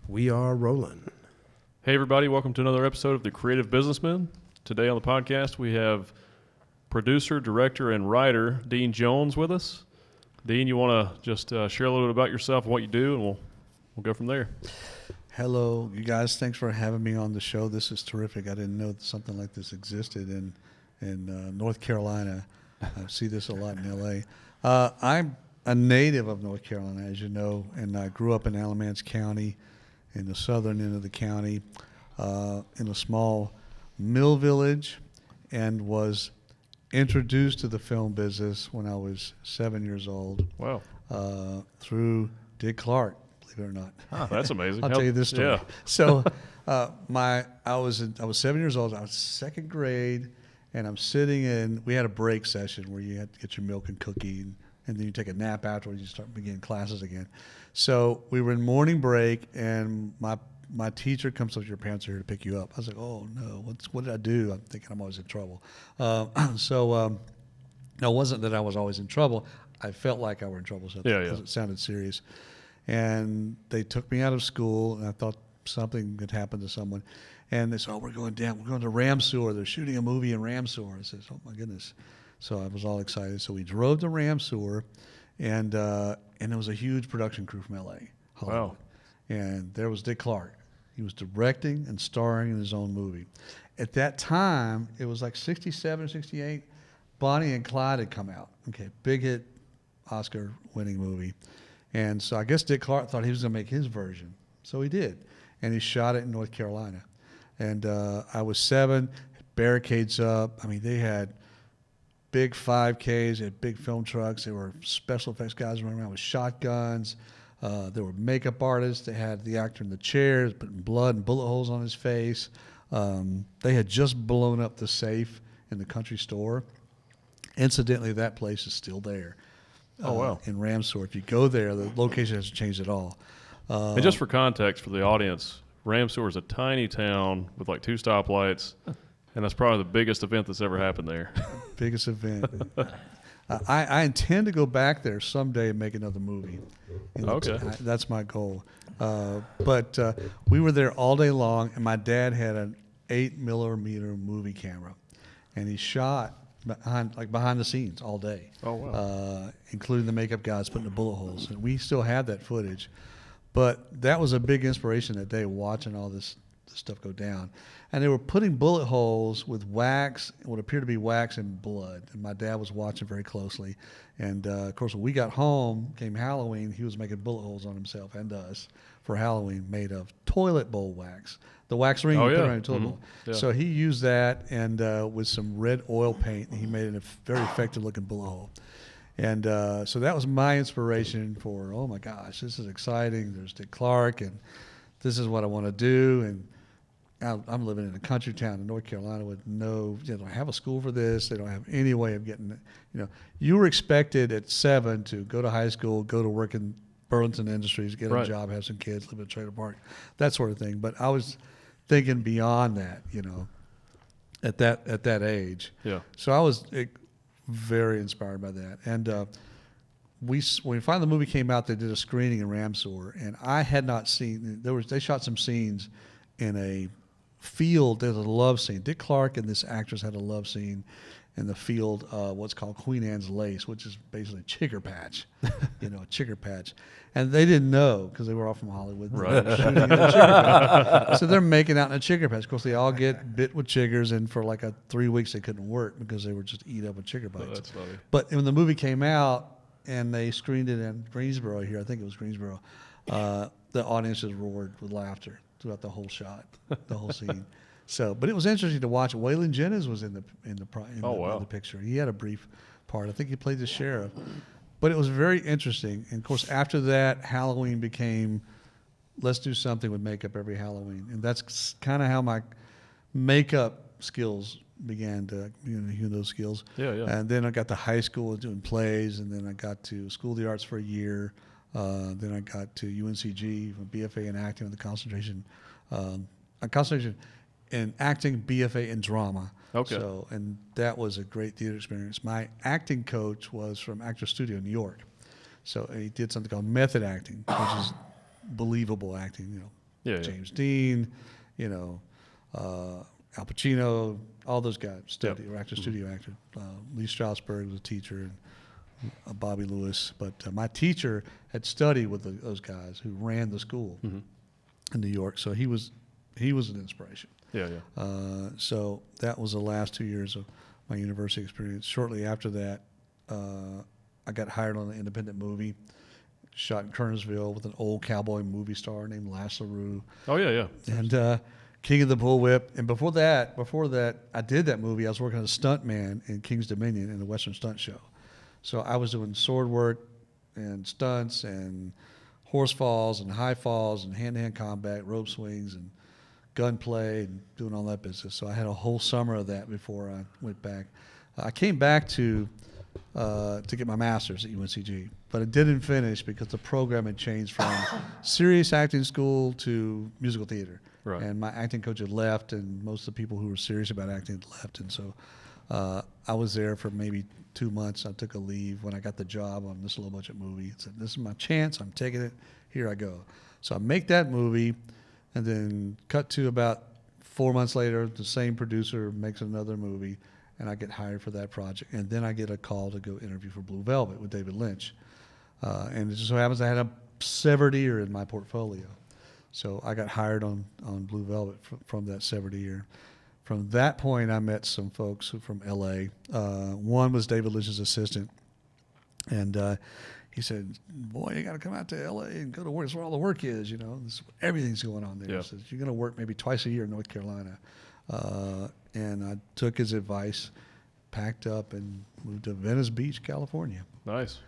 We are rolling. Hey, everybody. Welcome to another episode of the Creative Businessmen. Today on the podcast, we have producer, director, and writer Dean Jones with us. Dean, you want to just share a little bit about yourself and what you do, and we'll go from there. Hello, you guys. Thanks for having me on the show. This is terrific. I didn't know something like this existed in North Carolina. I see this a lot in L.A. I'm a native of North Carolina, as you know, and I grew up in Alamance County, in the southern end of the county, in a small mill village, and was introduced to the film business when I was 7 years old. Wow. Through Dick Clark, believe it or not. Oh, that's amazing. I'll tell you this story. Yeah. So I was 7 years old. I was second grade, and I'm sitting in. We had a break session where you had to get your milk and cookie, and then you take a nap afterwards. You begin classes again. So we were in morning break, and my teacher comes up. Your parents are here to pick you up. I was like, oh no, what did I do? I'm thinking I'm always in trouble. No, it wasn't that I was always in trouble. I felt like I were in trouble, because it sounded serious. And they took me out of school, and I thought something had happened to someone. And they said, oh, we're going to Ramseur. They're shooting a movie in Ramseur. I said, oh, my goodness. So I was all excited. So we drove to Ramseur, and it was a huge production crew from L.A., Hollywood. Wow. And there was Dick Clark. He was directing and starring in his own movie. At that time, it was like 67, 68. Bonnie and Clyde had come out. Okay, big hit, Oscar-winning movie. And so I guess Dick Clark thought he was going to make his version. So he did. And he shot it in North Carolina. And I was 7, barricades up. I mean, they had big 5Ks, they had big film trucks. There were special effects guys running around with shotguns. There were makeup artists. They had the actor in the chairs, putting blood and bullet holes on his face. They had just blown up the safe in the country store. Incidentally, that place is still there. Oh, wow. In Ramseur. If you go there, the location hasn't changed at all. And just for context for the audience, Ramseur is a tiny town with like 2 stoplights, and that's probably the biggest event that's ever happened there. Biggest event. I intend to go back there someday and make another movie. Okay. That's my goal. But we were there all day long, and my dad had an 8mm movie camera, and he shot behind the scenes all day. Oh, wow. Including the makeup guys putting the bullet holes. And we still have that footage. But that was a big inspiration that day, watching all this stuff go down. And they were putting bullet holes with wax, what appeared to be wax and blood. And my dad was watching very closely. And, of course, when we got home, came Halloween, he was making bullet holes on himself and us for Halloween made of toilet bowl wax. The wax ring you put around your toilet bowl. Yeah. So he used that and with some red oil paint, he made a very effective-looking bullet hole. And so that was my inspiration for, oh, my gosh, this is exciting. There's Dick Clark, and this is what I want to do. And I'm living in a country town in North Carolina with they don't have a school for this. They don't have any way of getting it. You were expected at 7 to go to high school, go to work in Burlington Industries, get a job, have some kids, live in a trailer park, that sort of thing. But I was thinking beyond that, at that age. Yeah. So I was very inspired by that. And when finally the movie came out, they did a screening in Ramseur, and I had not seen. They shot some scenes in a field. There's a love scene. Dick Clark and this actress had a love scene in the field, what's called Queen Anne's Lace, which is basically a chigger patch, a chigger patch. And they didn't know because they were all from Hollywood. Right. Shooting in a chigger patch. So they're making out in a chigger patch. Of course, they all get bit with chiggers, and for like 3 weeks they couldn't work because they were just eat up with chigger bites. That's funny. But when the movie came out and they screened it in Greensboro here, I think it was Greensboro, the audience just roared with laughter throughout the whole shot, the whole scene. So, but it was interesting to watch. Waylon Jennings was in the picture. He had a brief part. I think he played the sheriff. But it was very interesting. And of course, after that, Halloween became, let's do something with makeup every Halloween. And that's kind of how my makeup skills began to, hear those skills. Yeah. And then I got to high school doing plays, and then I got to School of the Arts for a year. Then I got to UNCG, a BFA in acting with a concentration in acting, BFA in drama. Okay. So, and that was a great theater experience. My acting coach was from Actors Studio in New York. So he did something called method acting, which is believable acting, Yeah, James Dean, you know, Al Pacino, all those guys studied, were actors, studio actors. Lee Strasberg was a teacher, and Bobby Lewis. But my teacher had studied with those guys who ran the school in New York, so he was an inspiration. Yeah. So that was the last 2 years of my university experience. Shortly after that, I got hired on an independent movie, shot in Kernersville with an old cowboy movie star named Lass LaRue. Oh yeah. And King of the Bullwhip. And before that, I did that movie. I was working as a stuntman in King's Dominion in the Western Stunt Show. So I was doing sword work and stunts and horse falls and high falls and hand-to-hand combat, rope swings and gunplay and doing all that business. So I had a whole summer of that before I went back. I came back to get my master's at UNCG, but it didn't finish because the program had changed from serious acting school to musical theater. Right. And my acting coach had left, and most of the people who were serious about acting had left. And so I was there for maybe 2 months. I took a leave when I got the job on this low-budget movie. I said, this is my chance. I'm taking it. Here I go. So I make that movie, and then cut to about 4 months later, the same producer makes another movie, and I get hired for that project. And then I get a call to go interview for Blue Velvet with David Lynch. And it just so happens I had a severed ear in my portfolio. So I got hired on Blue Velvet from that severed ear. From that point, I met some folks from L.A. One was David Lynch's assistant. And he said, boy, you got to come out to L.A. and go to work. That's where all the work is, you know. Everything's going on there. Yeah. He says, you're going to work maybe twice a year in North Carolina. And I took his advice, packed up, and moved to Venice Beach, California. Nice.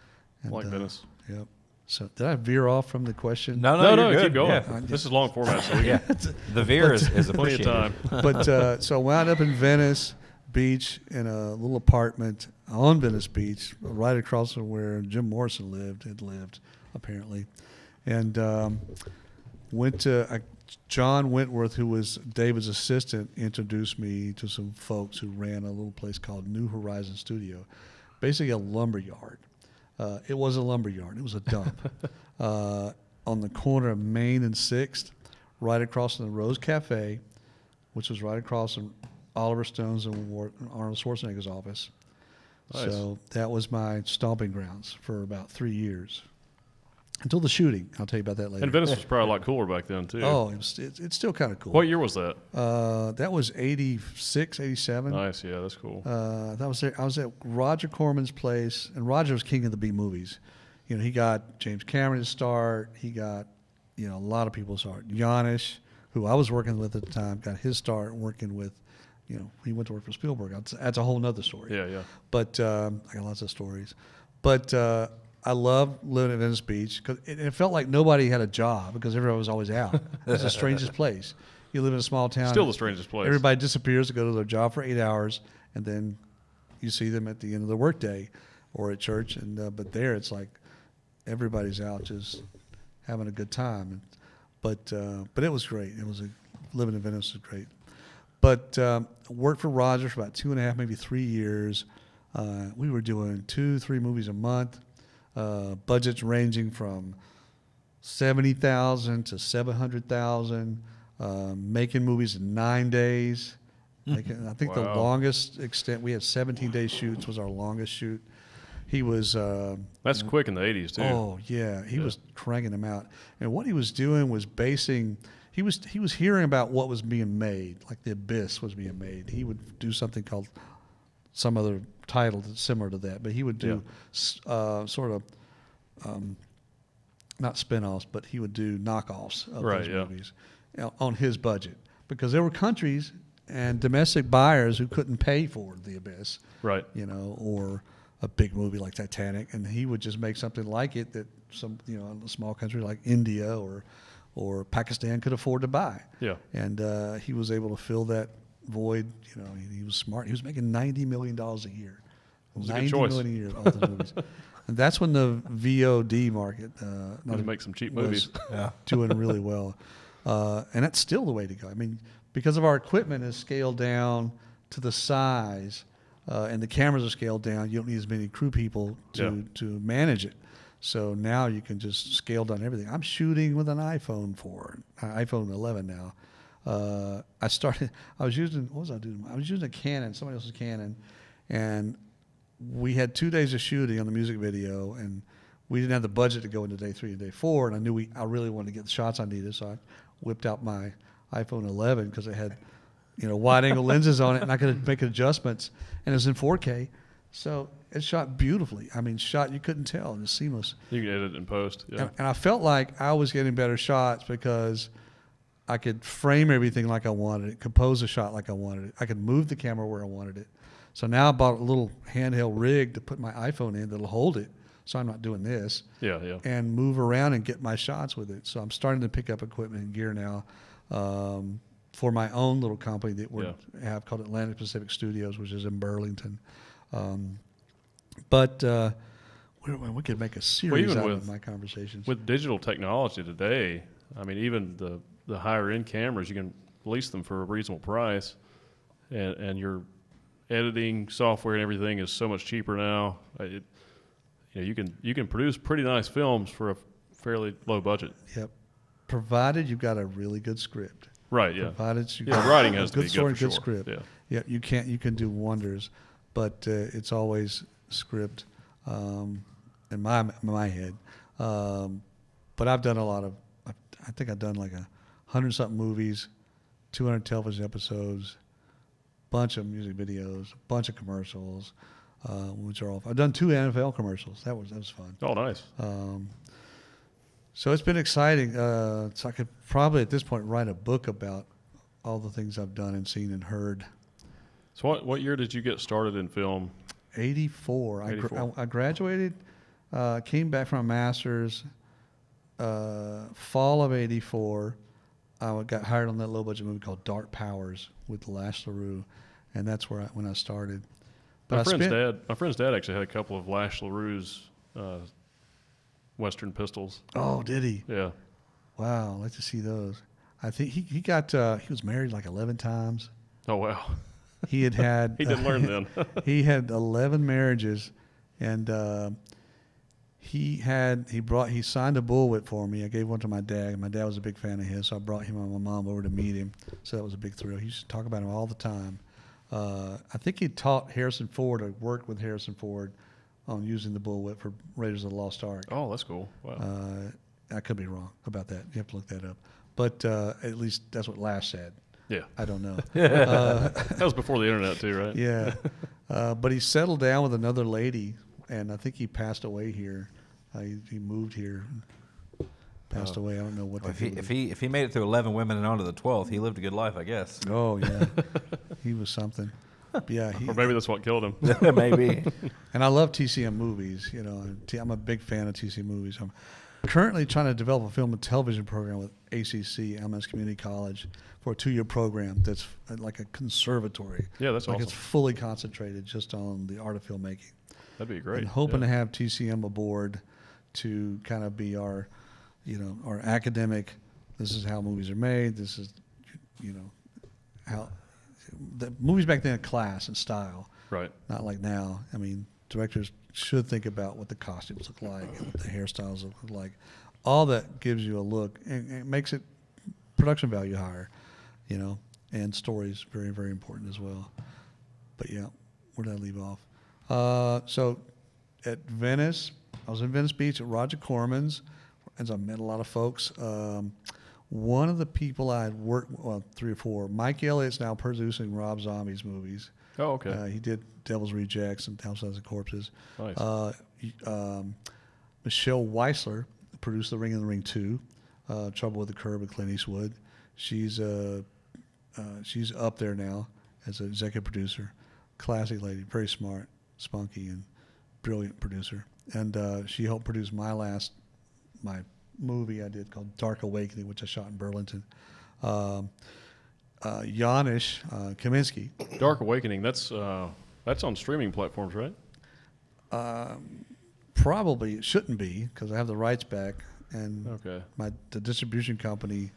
I like Venice. Yep. So did I veer off from the question? No, you're good. keep going. Yeah. This is long format, so Yeah, the veer is plenty of appreciated. time. But so I wound up in Venice Beach in a little apartment on Venice Beach, right across from where Jim Morrison had lived, apparently. And went to John Wentworth, who was David's assistant, introduced me to some folks who ran a little place called New Horizon Studio, basically a lumber yard. It was a lumber yard. It was a dump on the corner of Main and 6th, right across from the Rose Cafe, which was right across from Oliver Stone's and Arnold Schwarzenegger's office. Nice. So that was my stomping grounds for about 3 years. Until the shooting. I'll tell you about that later. And Venice was probably a lot cooler back then, too. Oh, it's still kind of cool. What year was that? That was 86, 87. Nice, yeah, that's cool. That was there. I was at Roger Corman's place, and Roger was king of the B movies. You know, he got James Cameron to start. He got, you know, a lot of people to start. Janusz, who I was working with at the time, got his start working with, you know, he went to work for Spielberg. That's a whole nother story. Yeah. But I got lots of stories. But I loved living at Venice Beach because it felt like nobody had a job because everyone was always out. It's the strangest place. You live in a small town. Still the strangest place. Everybody disappears to go to their job for 8 hours, and then you see them at the end of the workday or at church. And but there, it's like everybody's out just having a good time. But it was great. Living in Venice was great. But worked for Roger for about 2.5, maybe 3 years. We were doing 2-3 movies a month. Budgets ranging from $70,000 to $700,000. Making movies in 9 days. I think the longest extent we had 17-day shoots was our longest shoot. He was That's quick in the 80s, too. Oh yeah, he was cranking them out. And what he was doing was basing. He was hearing about what was being made, like The Abyss was being made. He would do something called some other title that's similar to that, but he would do sort of not spin-offs, but he would do knockoffs of those movies on his budget because there were countries and domestic buyers who couldn't pay for The Abyss, right? You know, or a big movie like Titanic, and he would just make something like it that some, you know, a small country like India or Pakistan could afford to buy. Yeah, and he was able to fill that void. You know, he was smart. He was making $90 million a year. $90 million a year off those movies. And that's when the VOD market to make some cheap movies doing really well. And that's still the way to go. I mean, because of our equipment is scaled down to the size and the cameras are scaled down, you don't need as many crew people to manage it. So now you can just scale down everything. I'm shooting with an iPhone 11 now. I was using, what was I doing? I was using a Canon, somebody else's Canon, and we had 2 days of shooting on the music video, and we didn't have the budget to go into day 3 and day 4, and I knew I really wanted to get the shots I needed, so I whipped out my iPhone 11 because it had, wide-angle lenses on it, and I could make adjustments, and it was in 4K. So it shot beautifully. I mean, you couldn't tell. It was seamless. You can edit in post. Yeah. And I felt like I was getting better shots because I could frame everything like I wanted it, compose a shot like I wanted it. I could move the camera where I wanted it. So now I bought a little handheld rig to put my iPhone in that'll hold it, so I'm not doing this. Yeah. And move around and get my shots with it. So I'm starting to pick up equipment and gear now for my own little company that we have called Atlantic Pacific Studios, which is in Burlington. But we could make a series out of my conversations. With digital technology today, I mean, even the higher end cameras, you can lease them for a reasonable price, and your editing software and everything is so much cheaper now. You can produce pretty nice films for a fairly low budget. Yep, provided you've got a really good script. Right. Yeah. Provided you got writing has a good to be story, good for good sure. script. Yeah. Yeah, you can do wonders, but it's always script in my head. But I've done a lot of. I think I've done like 100-something movies, 200 television episodes, bunch of music videos, a bunch of commercials, which are all. I've done 2 NFL commercials. That was fun. Oh, nice. So it's been exciting. So I could probably at this point write a book about all the things I've done and seen and heard. So what year did you get started in film? 84. I graduated, came back from a master's, fall of 84. I got hired on that low-budget movie called Dark Powers with Lash LaRue, and that's when I started. But My friend's dad actually had a couple of Lash LaRue's Western pistols. Oh, did he? Yeah. Wow, I'd like to see those. I think he was married like 11 times. Oh, wow. He had he didn't learn then. He had 11 marriages, and he signed a bullwhip for me. I gave one to my dad. My dad was a big fan of his, so I brought him and my mom over to meet him. So that was a big thrill. He used to talk about him all the time. I think he taught Harrison Ford or worked with Harrison Ford on using the bullwhip for Raiders of the Lost Ark. Oh, that's cool. Wow. I could be wrong about that. You have to look that up. But at least that's what Lash said. Yeah. I don't know. That was before the internet too, right? Yeah. But he settled down with another lady, and I think he passed away here. He moved here, passed away. I don't know what. Well, if he made it through 11 women and on to the 12th, he lived a good life, I guess. Oh yeah, he was something. Yeah, or maybe that's what killed him. Maybe. And I love TCM movies. I'm a big fan of TCM movies. I'm currently trying to develop a film and television program with ACC, Alamance Community College, for a 2-year program that's like a conservatory. Yeah, that's like awesome. It's fully concentrated just on the art of filmmaking. That'd be great. And hoping to have TCM aboard to kind of be our academic. This is how movies are made. This is, how the movies back then, class and style. Right. Not like now. I mean, directors should think about what the costumes look like and what the hairstyles look like. All that gives you a look and it makes it production value higher, and stories very, very important as well. But yeah, where did I leave off? So at Venice, I was in Venice Beach at Roger Corman's, and I met a lot of folks. One of the people I had worked, 3 or 4, Mike Elliott's now producing Rob Zombie's movies. Oh, okay. He did Devil's Rejects and Housewives of Corpses. Nice. Michelle Weissler produced The Ring in the Ring 2, Trouble with the Curb with Clint Eastwood. She's up there now as an executive producer. Classy lady, very smart, spunky, and brilliant producer. And she helped produce my movie I did called Dark Awakening, which I shot in Burlington. Janusz Kaminski. Dark Awakening. That's on streaming platforms, right? Probably it shouldn't be because I have the rights back, and okay. the distribution company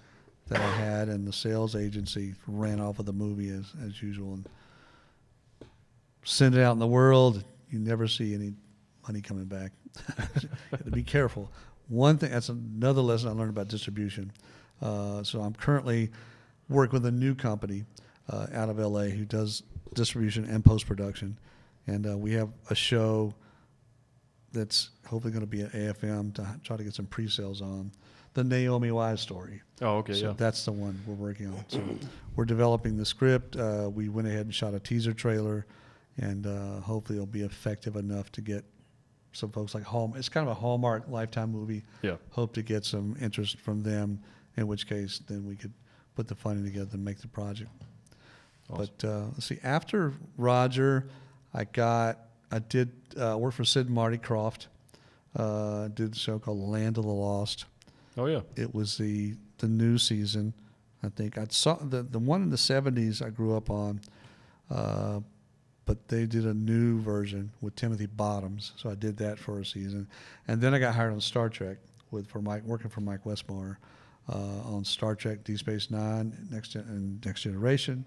that I had and the sales agency ran off with the movie as usual and send it out in the world. You never see any money coming back You have to be careful. One thing, that's another lesson I learned about distribution. So I'm currently working with a new company out of LA who does distribution and post-production. And we have a show that's hopefully going to be at AFM to try to get some pre-sales on. The Naomi Wise story. Oh, okay, So yeah. that's the one we're working on. So we're developing the script. We went ahead and shot a teaser trailer, and hopefully it'll be effective enough to get some folks like Hallmark. It's kind of a Hallmark Lifetime movie. Yeah. Hope to get some interest from them, in which case then we could put the funding together and make the project. Awesome. But let's see, after Roger, I did work for Sid and Marty Krofft. Did the show called Land of the Lost. Oh, yeah. It was the new season. I think I saw the one in the 70s I grew up on, but they did a new version with Timothy Bottoms, so I did that for a season, and then I got hired on Star Trek working for Mike Westmore on Star Trek, Deep Space Nine, Next Generation.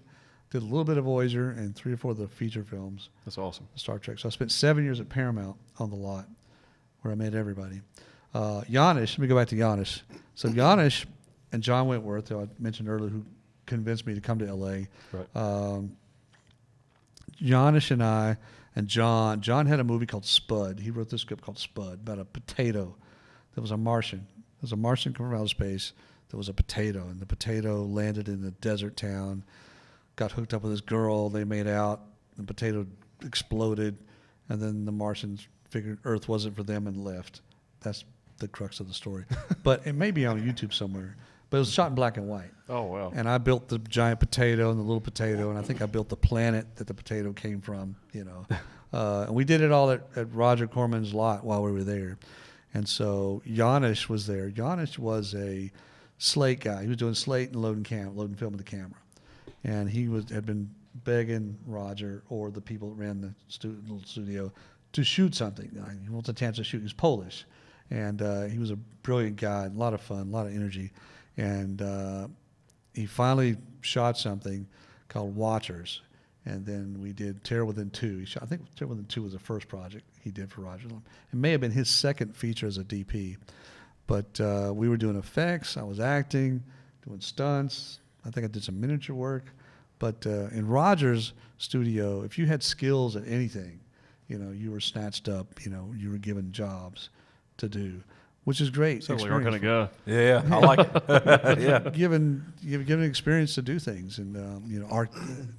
Did a little bit of Voyager and 3 or 4 of the feature films. That's awesome. Star Trek. So I spent 7 years at Paramount on the lot, where I met everybody. Janusz, let me go back to Janusz. So Janusz and John Wentworth, who I mentioned earlier, who convinced me to come to L.A. Right. Janusz and I and John had a movie called Spud. He wrote this script called Spud about a potato that was a Martian. There was a Martian coming from outer space. There was a potato, and the potato landed in a desert town, got hooked up with this girl. They made out. The potato exploded, and then the Martians figured Earth wasn't for them and left. That's the crux of the story. But it may be on YouTube somewhere. But it was shot in black and white. Oh, wow. And I built the giant potato and the little potato, and I think I built the planet that the potato came from, And we did it all at Roger Corman's lot while we were there. And so Janusz was there. Janusz was a slate guy. He was doing slate and loading film with the camera. And he had been begging Roger or the people that ran the little studio to shoot something. He wants a chance to shoot. He's Polish. And he was a brilliant guy, a lot of fun, a lot of energy. And he finally shot something called Watchers. And then we did Terror Within 2. I think Terror Within 2 was the first project he did for Roger. It may have been his second feature as a DP. But we were doing effects. I was acting, doing stunts. I think I did some miniature work. But in Roger's studio, if you had skills at anything, you were snatched up, you were given jobs to do, which is great. Sounds like our kind of guy. Yeah, I like it. Yeah. Given experience to do things. And,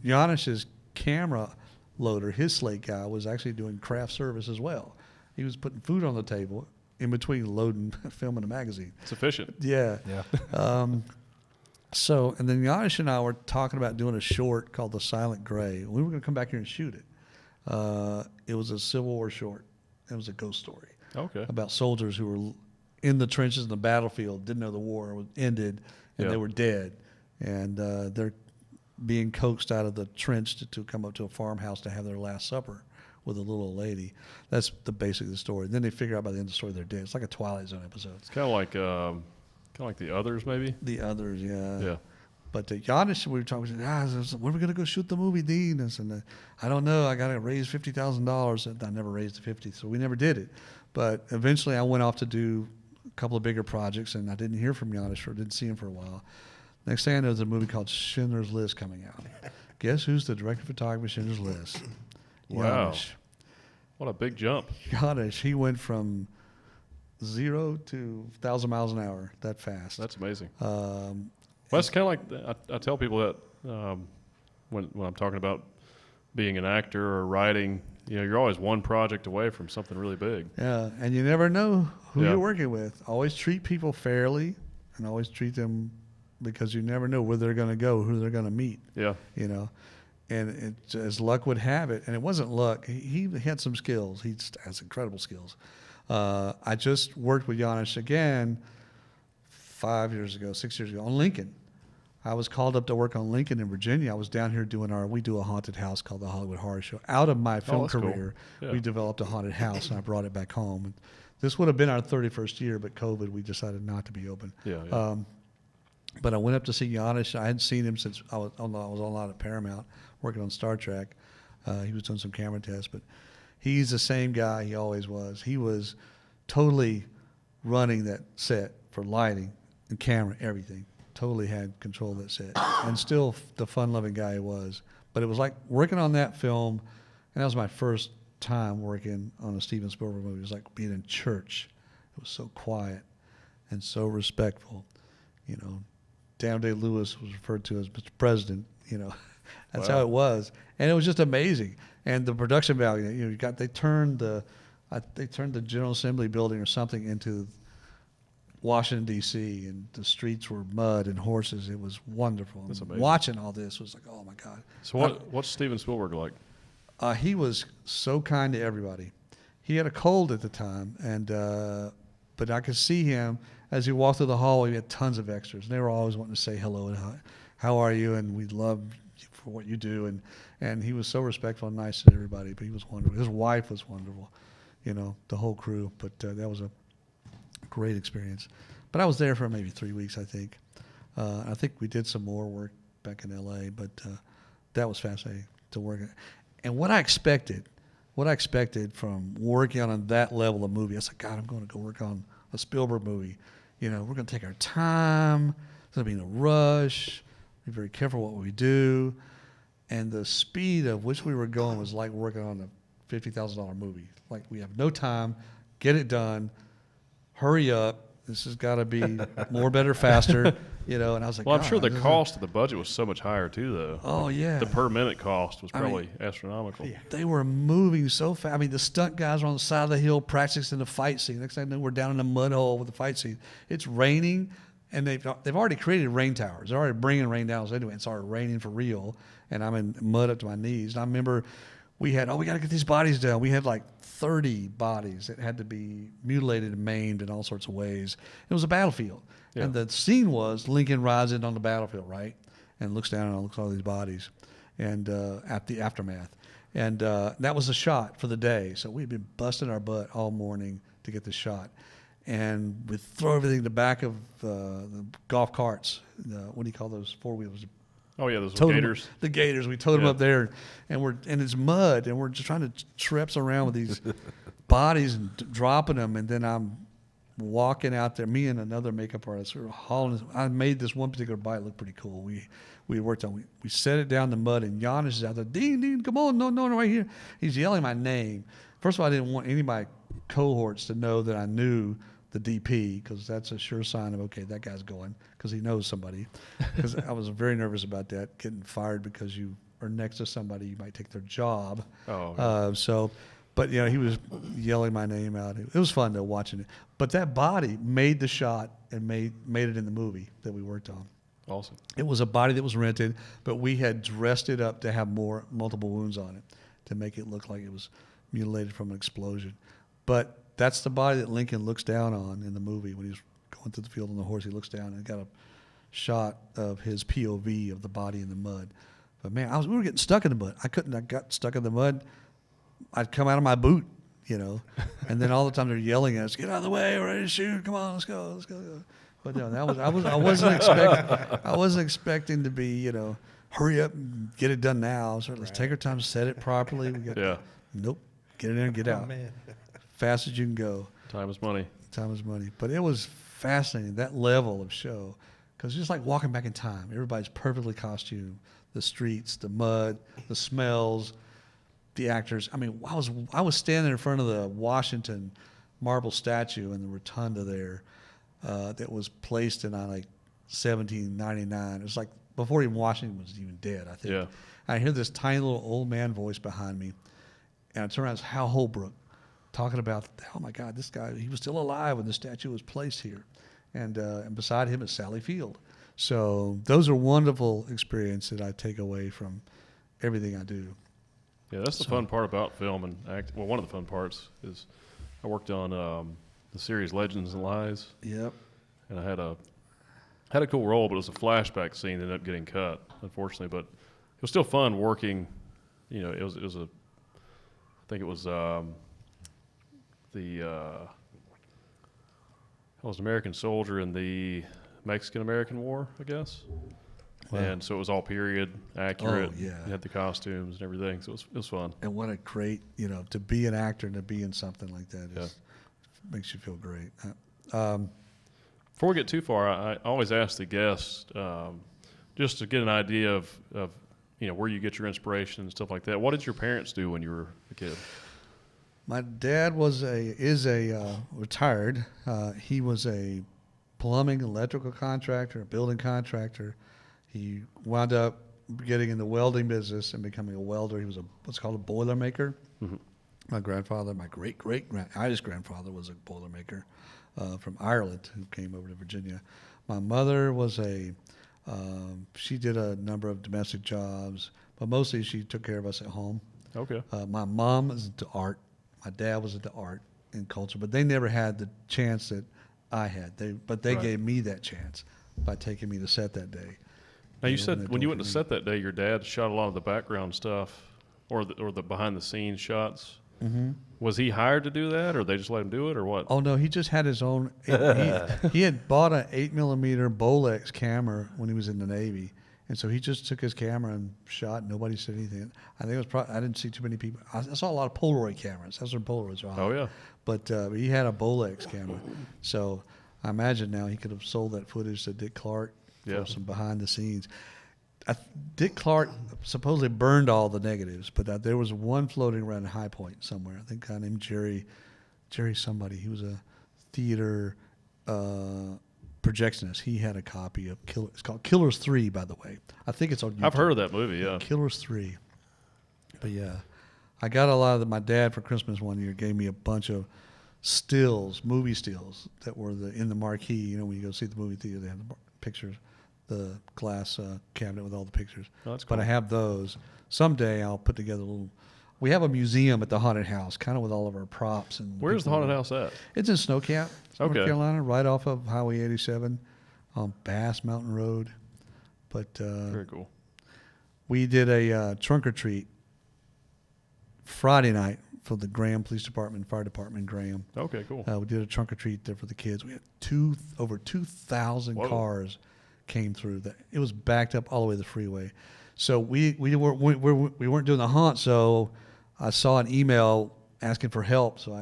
Janusz's camera loader, his slate guy, was actually doing craft service as well. He was putting food on the table in between loading film in a magazine. It's efficient. Yeah. Yeah. And then Janusz and I were talking about doing a short called The Silent Gray. We were going to come back here and shoot it. It was a Civil War short. It was a ghost story. Okay. About soldiers who were in the trenches in the battlefield, didn't know the war ended, and they were dead. And they're being coaxed out of the trench to come up to a farmhouse to have their last supper with a little old lady. That's the basic of the story. Then they figure out by the end of the story they're dead. It's like a Twilight Zone episode. It's kind of like The Others, maybe? The Others, yeah. Yeah. But Janusz, we were talking, when are we going to go shoot the movie, Dean? I said, I don't know. I got to raise $50,000. I never raised the 50, so we never did it. But eventually I went off to do a couple of bigger projects, and I didn't hear from Janusz, or didn't see him for a while. Next thing I know, there's a movie called Schindler's List coming out. Guess who's the director of photography of Schindler's List? Wow. Janusz. What a big jump. Janusz, he went from 0 to 1,000 miles an hour that fast. That's amazing. Well, that's kind of like, I tell people that when I'm talking about being an actor or writing, you're always one project away from something really big. Yeah, and you never know who Yeah. you're working with. Always treat people fairly, and always treat them, because you never know where they're going to go, who they're going to meet. Yeah. And as luck would have it, and it wasn't luck. He had some skills. He has incredible skills. I just worked with Janusz again 6 years ago on Lincoln. I was called up to work on Lincoln in Virginia. I was down here we do a haunted house called the Hollywood Horror Show. Out of my film that's cool. career, Yeah. we developed a haunted house, and I brought it back home. And this would have been our 31st year, but COVID, we decided not to be open. Yeah. But I went up to see Janusz. I hadn't seen him since I was on a lot at Paramount working on Star Trek. He was doing some camera tests, but he's the same guy he always was. He was totally running that set for lighting and camera, everything. Totally had control of that set. And still the fun-loving guy he was. But it was like working on that film, and that was my first time working on a Steven Spielberg movie. It was like being in church. It was so quiet and so respectful. You know, Daniel Day-Lewis was referred to as Mr. President. You know, that's how it was, and it was just amazing. And the production value, you know, they turned the General Assembly building or something into Washington D.C. and the streets were mud and horses. It was wonderful. That's amazing. Watching all this was like, oh my God. So what's Steven Spielberg like? He was so kind to everybody. He had a cold at the time, and but I could see him as he walked through the hall. He had tons of extras, and they were always wanting to say hello and how are you, and we love you for what you do. And he was so respectful and nice to everybody. But he was wonderful. His wife was wonderful, you know, the whole crew. But that was a great experience. But I was there for maybe 3 weeks, I think. I think we did some more work back in L.A., but that was fascinating to work at. And what I expected from working on that level of movie, I said, God, I'm going to go work on a Spielberg movie. You know, we're going to take our time. There's going to be no rush. Be very careful what we do. And the speed of which we were going was like working on a $50,000 movie. Like, we have no time. Get it done. Hurry up. This has got to be more, better, faster. You know, and I was like, well, I'm sure the this cost of the budget was so much higher too, though. Oh, yeah. The per minute cost was probably astronomical. They were moving so fast. I mean, the stunt guys were on the side of the hill practicing the fight scene. Next thing I know, we're down in a mud hole with the fight scene. It's raining, and they've already created rain towers. They're already bringing rain down anyway. It started raining for real, and I'm in mud up to my knees. And I remember we got to get these bodies down. We had like 30 bodies that had to be mutilated and maimed in all sorts of ways. It was a battlefield. Yeah. And the scene was Lincoln rides in on the battlefield, right? And looks down and looks at all these bodies and at the aftermath. And that was the shot for the day. So we'd been busting our butt all morning to get the shot. And we'd throw everything in the back of the golf carts. What do you call those four-wheelers? Oh, yeah, those gators. The gators. We towed them up there, and it's mud, and we're just trying to treps around with these bodies and dropping them. And then I'm walking out there, me and another makeup artist, we were hauling. I made this one particular bite look pretty cool. We worked on. We set it down in the mud, and Giannis is out there. Dean, come on, no, right here. He's yelling my name. First of all, I didn't want any of my cohorts to know that I knew the DP, because that's a sure sign of, okay, that guy's going, because he knows somebody. Because I was very nervous about that, getting fired because you are next to somebody, you might take their job. But you know, he was yelling my name out. It was fun though, watching it. But that body made the shot and made it in the movie that we worked on. Awesome. It was a body that was rented, but we had dressed it up to have multiple wounds on it to make it look like it was mutilated from an explosion. But that's the body that Lincoln looks down on in the movie when he's going through the field on the horse. He looks down and got a shot of his POV of the body in the mud. But man, we were getting stuck in the mud. I got stuck in the mud. I'd come out of my boot, you know, and then all the time they're yelling at us, "Get out of the way! We're ready to shoot! Come on, let's go!" But no, I wasn't expecting to be, you know, hurry up and get it done now. So let's take our time, set it properly. Nope, get it in, get out. Man. Fast as you can go. Time is money. Time is money. But it was fascinating, that level of show, because it's just like walking back in time. Everybody's perfectly costumed. The streets, the mud, the smells, the actors. I mean, I was standing in front of the Washington marble statue in the rotunda there that was placed in like 1799. It was like before even Washington was even dead, I think. Yeah. I hear this tiny little old man voice behind me, and I turn around, it's Hal Holbrook, talking about, oh my God, this guy, he was still alive when the statue was placed here. And beside him is Sally Field. So those are wonderful experiences that I take away from everything I do. Yeah, that's the fun part about film and act. Well, one of the fun parts is I worked on the series Legends and Lies. Yep. And I had a cool role, but it was a flashback scene that ended up getting cut, unfortunately. But it was still fun working. You know, it was I think it was I was an American soldier in the Mexican-American War, I guess. Wow. And so it was all period accurate. Oh, yeah. You had the costumes and everything, so it was fun. And what a great, you know, to be an actor and to be in something like that is makes you feel great. Before we get too far, I always ask the guests just to get an idea of where you get your inspiration and stuff like that. What did your parents do when you were a kid? My dad is retired. He was a plumbing, electrical contractor, a building contractor. He wound up getting in the welding business and becoming a welder. He was what's called a boiler maker. Mm-hmm. My grandfather, my Irish grandfather, was a boiler maker from Ireland who came over to Virginia. My mother was she did a number of domestic jobs, but mostly she took care of us at home. Okay. My mom was into art. My dad was into art and culture, but they never had the chance that I had. They right. gave me that chance by taking me to set that day. Now you said when you went to set that day, your dad shot a lot of the background stuff, or the behind the scenes shots. Mm-hmm. Was he hired to do that, or they just let him do it, or what? Oh no, he just had his own. He had bought an 8mm Bolex camera when he was in the Navy, and so he just took his camera and shot. Nobody said anything. I think it was I didn't see too many people. I saw a lot of Polaroid cameras. That's where Polaroids are. Oh yeah. But he had a Bolex camera, so I imagine now he could have sold that footage to Dick Clark for some behind the scenes. Dick Clark supposedly burned all the negatives, but there was one floating around in High Point somewhere. I think a guy named Jerry somebody. He was a theater projectionist. He had a copy of Killer. It's called Killers 3, by the way. I think it's on YouTube. I've heard of that movie, yeah. Killers 3. But yeah, I got a lot of my dad for Christmas one year gave me a bunch of movie stills that were in the marquee. You know, when you go see the movie theater, they have the pictures. The glass cabinet with all the pictures. Oh, that's cool. But I have those. Someday I'll put together a little. We have a museum at the haunted house, kind of with all of our props. And where's the haunted house at? It's in Snowcap, North Okay. Carolina, right off of Highway 87 on Bass Mountain Road. But very cool. We did a trunk or treat Friday night for the Graham Police Department, Fire Department, Graham. Okay, cool. We did a trunk or treat there for the kids. We had over 2,000 cars came through. It was backed up all the way to the freeway. So we weren't doing the haunt. So I saw an email asking for help. So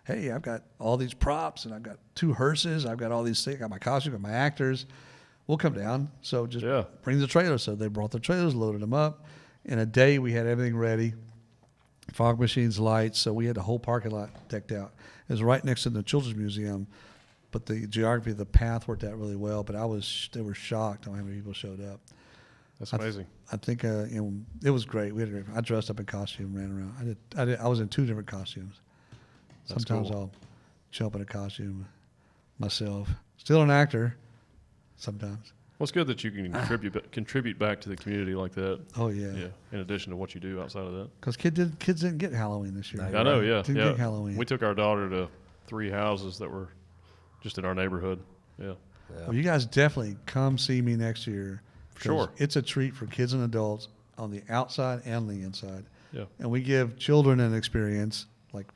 I've got all these props and I've got 2 hearses. I've got all these things. I got my costume, got my actors. We'll come down. So just bring the trailers. So they brought the trailers, loaded them up. In a day, we had everything ready. Fog machines, lights. So we had the whole parking lot decked out. It was right next to the Children's Museum. But the geography of the path worked out really well. But they were shocked on how many people showed up. That's amazing. I think it was great. We had I dressed up in costume, ran around. I was in 2 different costumes. That's Sometimes cool. I'll jump in a costume myself. Still an actor. Sometimes. Well, it's good that you can contribute back to the community like that. Oh yeah. Yeah. In addition to what you do outside of that. Because kids didn't get Halloween this year. I know. Yeah. Didn't yeah. get Halloween. We took our daughter to 3 houses that were just in our neighborhood. Yeah. Well, you guys definitely come see me next year. Sure. It's a treat for kids and adults on the outside and the inside. Yeah. And we give children an experience, like,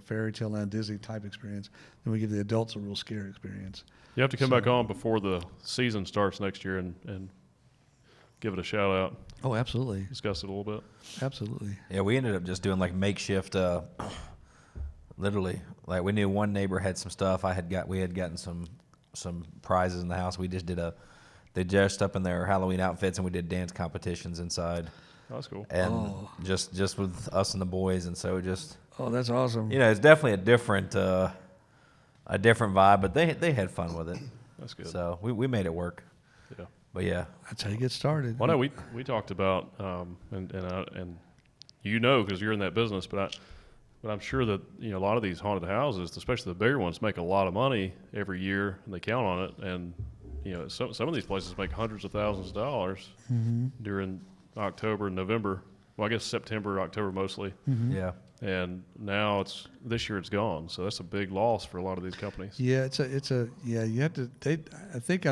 fairy tale land, Disney type experience. Then we give the adults a real scary experience. You have to come back on before the season starts next year and give it a shout out. Oh, absolutely. Discuss it a little bit. Absolutely. Yeah, we ended up just doing like makeshift. Literally, like we knew one neighbor had some stuff. We had gotten some prizes in the house. We just they dressed up in their Halloween outfits and we did dance competitions inside. Oh, that's cool. And just with us and the boys, and so just. Oh, that's awesome. It's definitely a different vibe, but they had fun with it. That's good. So we made it work. Yeah. But yeah. That's how you get started. Well, no, we talked about and because you're in that business, but I'm sure that a lot of these haunted houses, especially the bigger ones, make a lot of money every year, and they count on it. And some of these places make hundreds of thousands of dollars during October and November. Well, I guess September, October mostly. Mm-hmm. Yeah. And now this year it's gone, so that's a big loss for a lot of these companies. Yeah, you have to. I think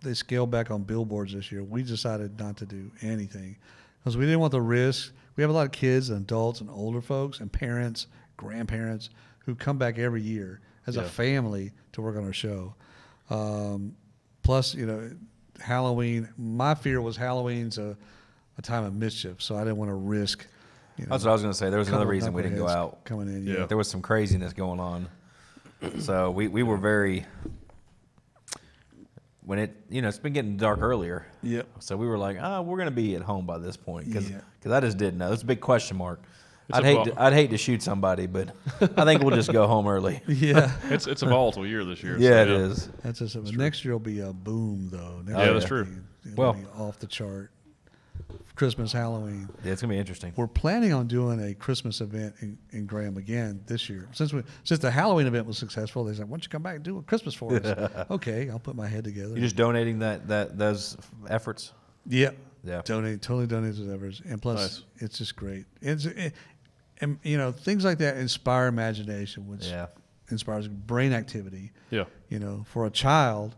they scaled back on billboards this year. We decided not to do anything because we didn't want the risk. We have a lot of kids and adults and older folks and parents, grandparents who come back every year as a family to work on our show. Plus, Halloween. My fear was Halloween's a time of mischief, so I didn't want to risk You know, That's what I was going to say. There was another couple reason we didn't go knuckleheads out. coming in. Yeah. There was some craziness going on. So we were very, when it's been getting dark earlier. Yep. So we were like, we're going to be at home by this point. Because Yeah. I just didn't know. It's a big question mark. It's I'd hate to shoot somebody, but I think we'll just go home early. Yeah. It's a volatile year this year. Yeah, so, it is. That's just, next year will be a boom, though. Next Yeah, year that's will true. It'll Well- be off the chart. Christmas, Halloween. Yeah, it's going to be interesting. We're planning on doing a Christmas event in Graham again this year. Since the Halloween event was successful, they said, "Why don't you come back and do a Christmas for us?" Okay, I'll put my head together. You're just donating those efforts? Yeah. Yeah. Totally donate to efforts. And plus, Nice. it's just great. And things like that inspire imagination, which Yeah. inspires brain activity. Yeah. For a child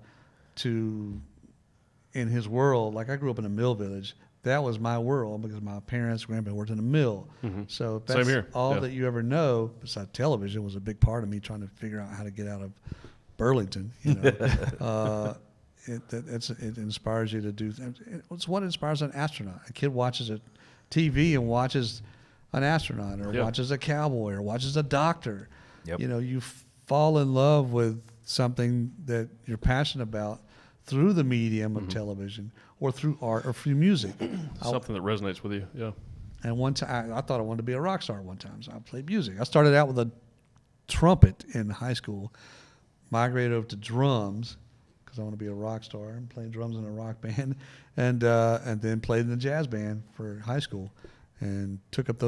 to, in his world, like I grew up in a mill village, that was my world because my parents, grandparents worked in a mill. So if that's Same here. all Yeah. that you ever know, besides television, was a big part of me trying to figure out how to get out of Burlington. It inspires you to do things. It's what inspires an astronaut. A kid watches a TV and watches an astronaut, or watches a cowboy, or watches a doctor. Yep. You fall in love with something that you're passionate about through the medium of television, or through art, or through music. Something that resonates with you. Yeah. And one time, I thought I wanted to be a rock star one time, so I played music. I started out with a trumpet in high school, migrated over to drums because I want to be a rock star and playing drums in a rock band, and then played in the jazz band for high school, and took up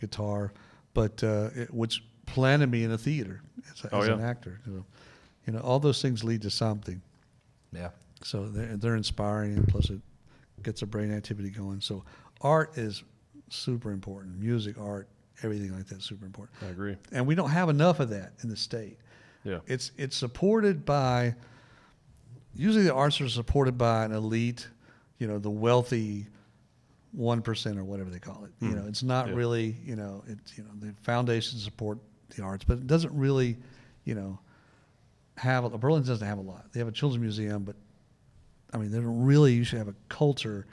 guitar, but which planted me in a theater as an actor. All those things lead to something. Yeah. So they're inspiring, and plus it gets a brain activity going. So art is super important. Music, art, everything like that is super important. I agree. And we don't have enough of that in the state. Yeah. It's supported by, usually the arts are supported by an elite, the wealthy 1% or whatever they call it. It's not really, the foundations support the arts, but it doesn't really, Burlington doesn't have a lot. They have a children's museum, but they don't really usually have a culture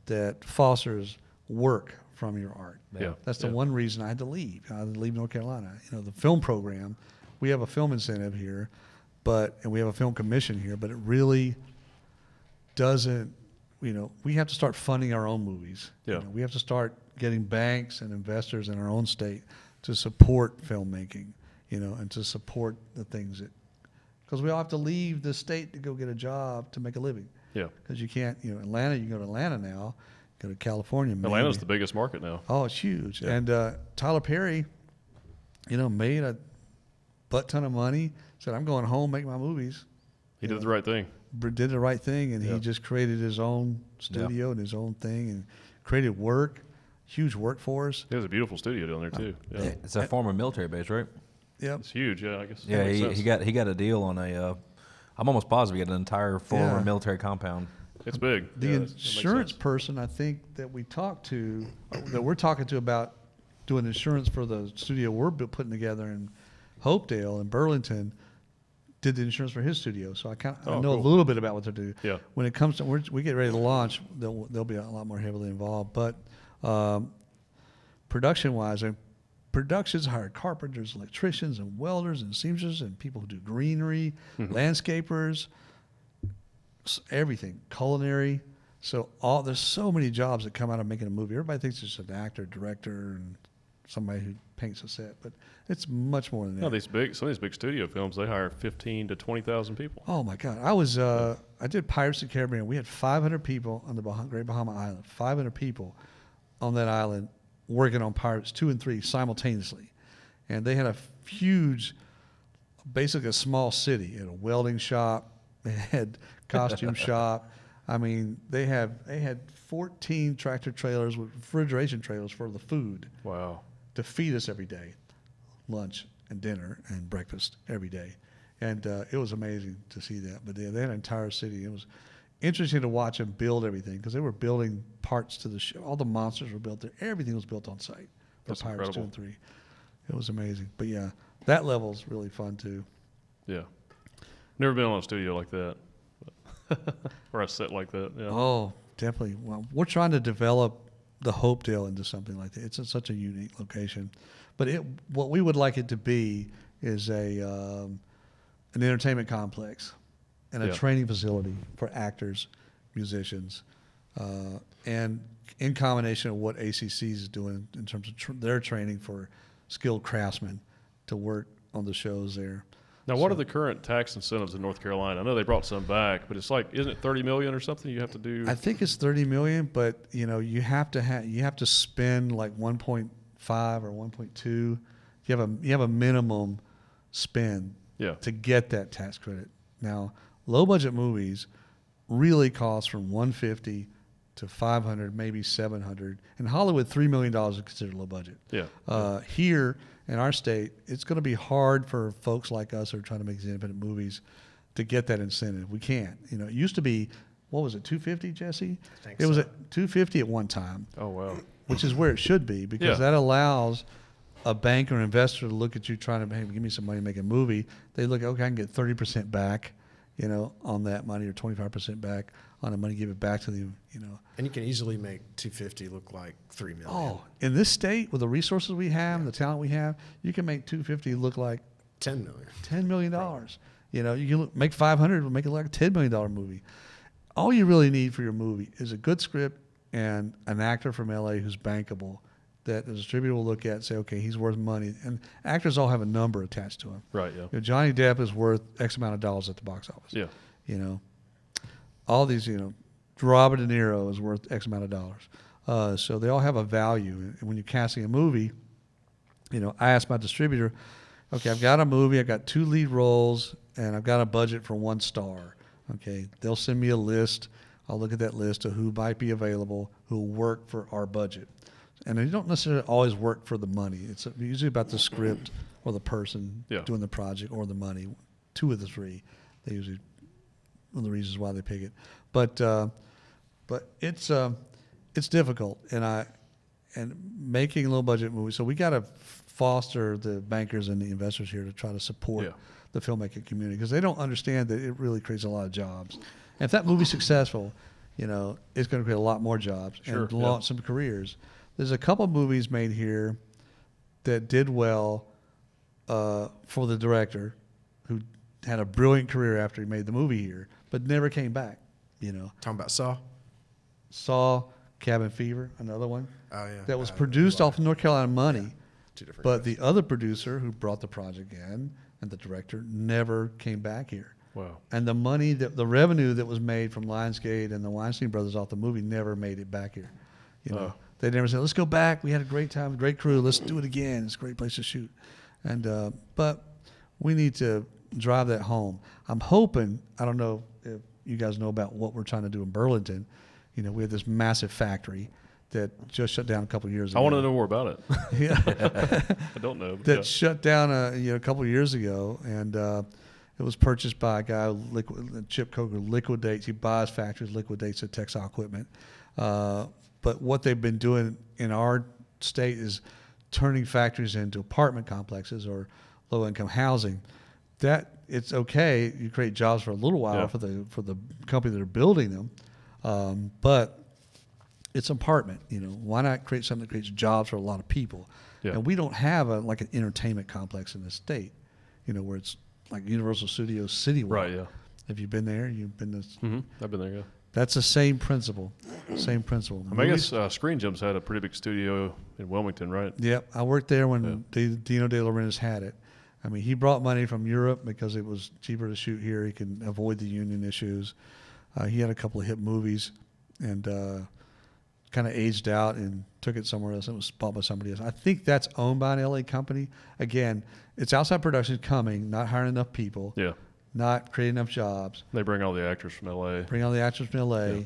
that fosters work from your art. Yeah. That's the one reason I had to leave. I had to leave North Carolina. The film program, we have a film incentive here, and we have a film commission here, but it really doesn't, we have to start funding our own movies. Yeah. We have to start getting banks and investors in our own state to support filmmaking, and to support the things because we all have to leave the state to go get a job to make a living. Yeah. Because you can't, Atlanta, you can go to Atlanta now, go to California. Atlanta's maybe. the biggest market now. Oh, it's huge. Yeah. And Tyler Perry, made a butt ton of money, said, I'm going home, make my movies. He did the right thing. Did the right thing, and he just created his own studio and his own thing, and created huge workforce. He has a beautiful studio down there too. Yeah. It's a former military base, right? Yep. It's huge. Yeah, I guess. Yeah, that makes sense. he got a deal on a. I'm almost positive he got an entire former Yeah. military compound. It's big. The Yeah, that makes insurance sense. person, I think, that we're talking to about doing insurance for the studio we're putting together in Hopedale and Burlington, did the insurance for his studio. So I know cool. a little bit about what they're doing. Yeah. When it comes to we get ready to launch, they'll be a lot more heavily involved. But production-wise, productions hire carpenters, electricians, and welders, and seamsters, and people who do greenery, landscapers, everything, culinary. So there's so many jobs that come out of making a movie. Everybody thinks it's an actor, director, and somebody who paints a set, but it's much more than that. No, some of these big studio films, they hire 15 to 20,000 people. Oh my God! I did Pirates of the Caribbean. We had 500 people on the Great Bahama Island. 500 people on that island working on Pirates 2 and 3 simultaneously, and they had a huge, basically a small city. They had a welding shop. They had costume shop. They had 14 tractor trailers with refrigeration trailers for the food Wow. to feed us every day, lunch and dinner and breakfast every day. And it was amazing to see that. But they had an entire city. It was interesting to watch them build everything because they were building parts to the show. All the monsters were built there. Everything was built on site for That's Pirates 2 incredible. and 3. It was amazing. But yeah, that level's really fun too. Yeah. Never been on a studio like that. Or a set like that. Yeah. Oh, definitely. Well, we're trying to develop the Hopedale into something like that. It's such a unique location. But what we would like it to be is an entertainment complex and a training facility for actors, musicians, and in combination of what ACC is doing in terms of their training for skilled craftsmen to work on the shows there. Now, what are the current tax incentives in North Carolina? I know they brought some back, but it's like, isn't it $30 million or something you have to do? I think it's $30 million, but you have to spend like 1.5 or 1.2. You have a minimum spend to get that tax credit. Now, low budget movies really cost from $150 to $500, maybe $700. In Hollywood, $3 million is considered low budget. Yeah. Here in our state, it's going to be hard for folks like us who are trying to make these independent movies to get that incentive. We can't. It used to be, what was it, $250, Jesse? I think it so. was at $250 at one time. Oh, wow. Which is where it should be, because that allows a bank or investor to look at you trying to, hey, give me some money to make a movie. They look, okay, I can get 30% back, on that money, or 25% back on the money, give it back to them, And you can easily make 250 look like $3 million. Oh, in this state, with the resources we have, the talent we have, you can make 250 look like $10 million. $10 million. You can make 500, make it like a $10 million movie. All you really need for your movie is a good script and an actor from LA who's bankable, that the distributor will look at and say, okay, he's worth money. And actors all have a number attached to him. Right, yeah. Johnny Depp is worth X amount of dollars at the box office. Yeah. All these, Robert De Niro is worth X amount of dollars. So they all have a value. And when you're casting a movie, I asked my distributor, okay, I've got a movie, I've got 2 lead roles, and I've got a budget for 1 star. Okay, they'll send me a list. I'll look at that list of who might be available, who will work for our budget. And they don't necessarily always work for the money. It's usually about the script or the person doing the project or the money. 2 of the 3. They usually one of the reasons why they pick it. But it's difficult, and making low budget movies. So we got to foster the bankers and the investors here to try to support the filmmaking community, because they don't understand that it really creates a lot of jobs. And if that movie's successful, it's going to create a lot more jobs and launch some careers. There's a couple of movies made here that did well for the director, who had a brilliant career after he made the movie here, but never came back. Talking about Saw? Saw, Cabin Fever, another one. Oh, yeah. That was produced off North Carolina money. Yeah. 2 different But guys. the other producer who brought the project in, and the director, never came back here. Wow. And the money, the revenue that was made from Lionsgate and the Weinstein brothers off the movie never made it back here. They never said, let's go back. We had a great time, a great crew. Let's do it again. It's a great place to shoot. And but we need to drive that home. I'm hoping, I don't know if you guys know about what we're trying to do in Burlington. We have this massive factory that just shut down a couple of years ago. I want to know more about it. Yeah. I don't know. That shut down a couple of years ago, and it was purchased by a guy, Chip Coker, liquidates. He buys factories, liquidates the textile equipment. But what they've been doing in our state is turning factories into apartment complexes or low-income housing. That it's okay. You create jobs for a little while for the company that are building them, but it's apartment. Why not create something that creates jobs for a lot of people? Yeah. And we don't have like an entertainment complex in the state, where it's like Universal Studios Citywide. Right. Yeah. Have you been there? You've been to. Mm-hmm. I've been there. Yeah. That's the same principle. Same principle. I guess Screen Gems had a pretty big studio in Wilmington, right? Yep, I worked there when Dino De Laurentiis had it. I mean, he brought money from Europe because it was cheaper to shoot here. He can avoid the union issues. He had a couple of hit movies, and kind of aged out and took it somewhere else. It was bought by somebody else. I think that's owned by an LA company. Again, it's outside production coming, not hiring enough people. Yeah. Not creating enough jobs. They bring all the actors from LA. Bring all the actors from LA,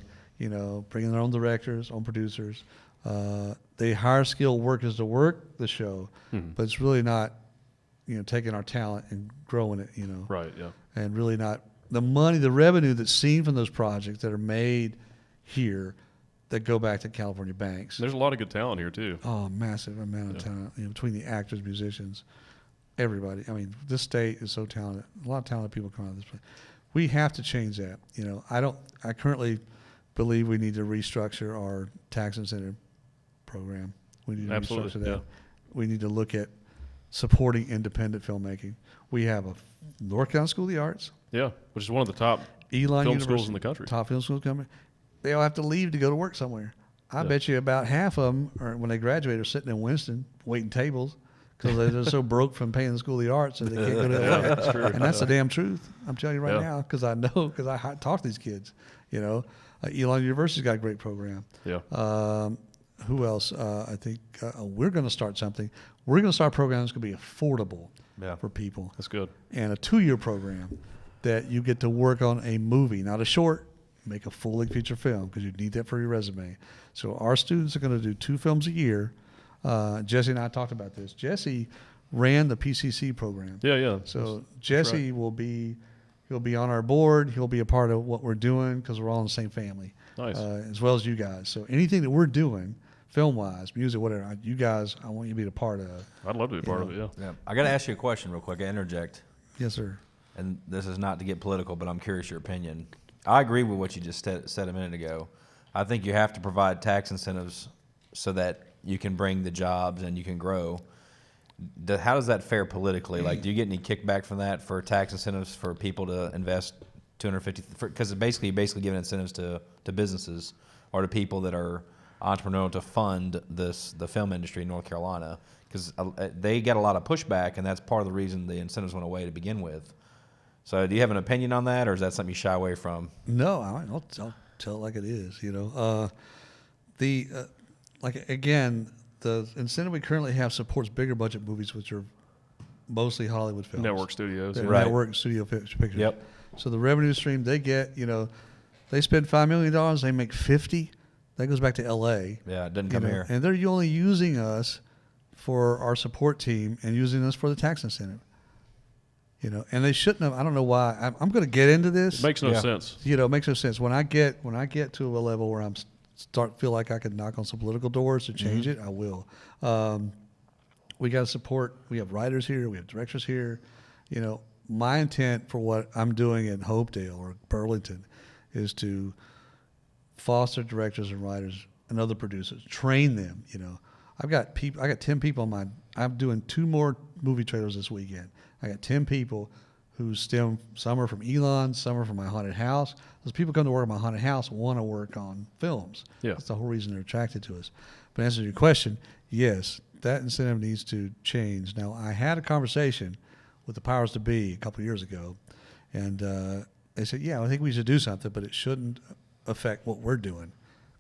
bringing their own directors, own producers. They hire skilled workers to work the show, but it's really not, taking our talent and growing it, Right, yeah. and really not the money, the revenue that's seen from those projects that are made here that go back to California banks. There's a lot of good talent here, too. Oh, massive amount of talent, between the actors, musicians, everybody. I mean, this state is so talented. A lot of talented people come out of this place. We have to change that. I currently believe we need to restructure our tax incentive program. We need to Absolutely, restructure that. yeah. We need to look at supporting independent filmmaking. We have a North Carolina School of the Arts, Yeah, which is one of the top Elon film University, schools in the country. top film schools coming. They all have to leave to go to work somewhere. I Yeah. bet you about half of them, are, when they graduate, are sitting in Winston waiting tables because they're so broke from paying the School of the Arts that they can't go to LA. Yeah, that's true. And that's the damn truth. I'm telling you right Yeah. now because I know, because I talk to these kids. You know, Elon University's got a great program. Yeah. Who else? I think we're going to start something. We're going to start a program that's going to be affordable Yeah. for people, That's good. and a 2-year program that you get to work on a movie, not a short. Make a full-length feature film because you need that for your resume. So our students are going to do 2 films a year. Jesse and I talked about this. Jesse ran the PCC program. Yeah, yeah. So Jesse he'll be on our board. He'll be a part of what we're doing because we're all in the same family, Nice. as well as you guys. So anything that we're doing, film-wise, music, whatever, you guys, I want you to be a part of. I'd love to be part of it, yeah. Yeah. I got to ask you a question real quick. I interject. Yes, sir. And this is not to get political, but I'm curious your opinion. I agree with what you just said a minute ago. I think you have to provide tax incentives so that you can bring the jobs and you can grow. How does that fare politically? Like, do you get any kickback from that for tax incentives for people to invest $250? Because basically giving incentives to businesses or to people that are entrepreneurial to fund the film industry in North Carolina. Because they get a lot of pushback, and that's part of the reason the incentives went away to begin with. So do you have an opinion on that, or is that something you shy away from? No, I'll tell it like it is. You know, like again, the incentive we currently have supports bigger budget movies, which are mostly Hollywood films. Network studios. They're Right. Network studio pictures. Yep. So the revenue stream they get, you know, they spend $5 million, they make 50. That goes back to L.A. Yeah, it doesn't you come know, here. and they're only using us for our support team and using us for the tax incentive. You know, and they shouldn't have. I don't know why. I'm going to get into this. It makes no Yeah. sense. You know, it makes no sense. When I get to a level where I'm feel like I could knock on some political doors to change it, I will. We got to support. We have writers here. We have directors here. You know, my intent for what I'm doing in Hopedale or Burlington is to foster directors and writers and other producers, train them. You know, I got 10 people on my. I'm doing 2 more movie trailers this weekend. I got 10 people who stem. Some are from Elon, some are from my haunted house. Those people come to work at my haunted house want to work on films. Yeah. That's the whole reason they're attracted to us. But to answer your question, yes, that incentive needs to change. Now, I had a conversation with the powers to be a couple of years ago, and they said, yeah, I think we should do something, but it shouldn't affect what we're doing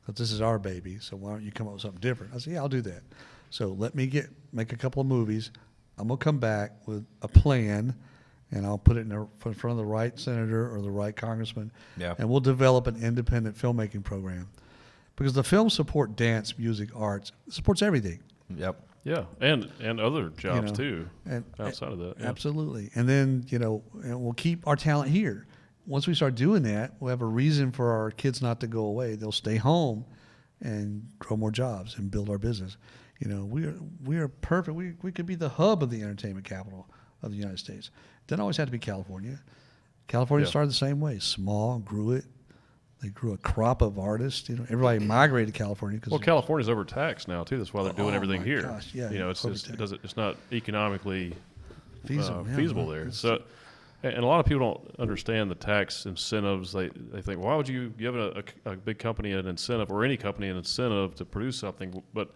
because this is our baby, so why don't you come up with something different? I said, yeah, I'll do that. So let me make a couple of movies. I'm going to come back with a plan, and I'll put it in front of the right senator or the right congressman, Yeah. and we'll develop an independent filmmaking program. Because the film support dance, music, arts, supports everything. Yep. Yeah, and other jobs know, too and outside of that. Yeah. Absolutely. And then, you know, and we'll keep our talent here. Once we start doing that, we'll have a reason for our kids not to go away. They'll stay home and grow more jobs and build our business. You know, we are perfect. We could be the hub of the entertainment capital of the United States. Doesn't always have to be California. California Yeah. started the same way. Small, grew it. They grew a crop of artists. You know, everybody migrated to California because Well, California's overtaxed now too. That's why they're doing Oh, everything my here. gosh, yeah, you know, it's just, overtaxed. it's not economically feasible, yeah, feasible no, there. it's- So, and a lot of people don't understand the tax incentives. They think, why would you give a big company an incentive or any company an incentive to produce something? But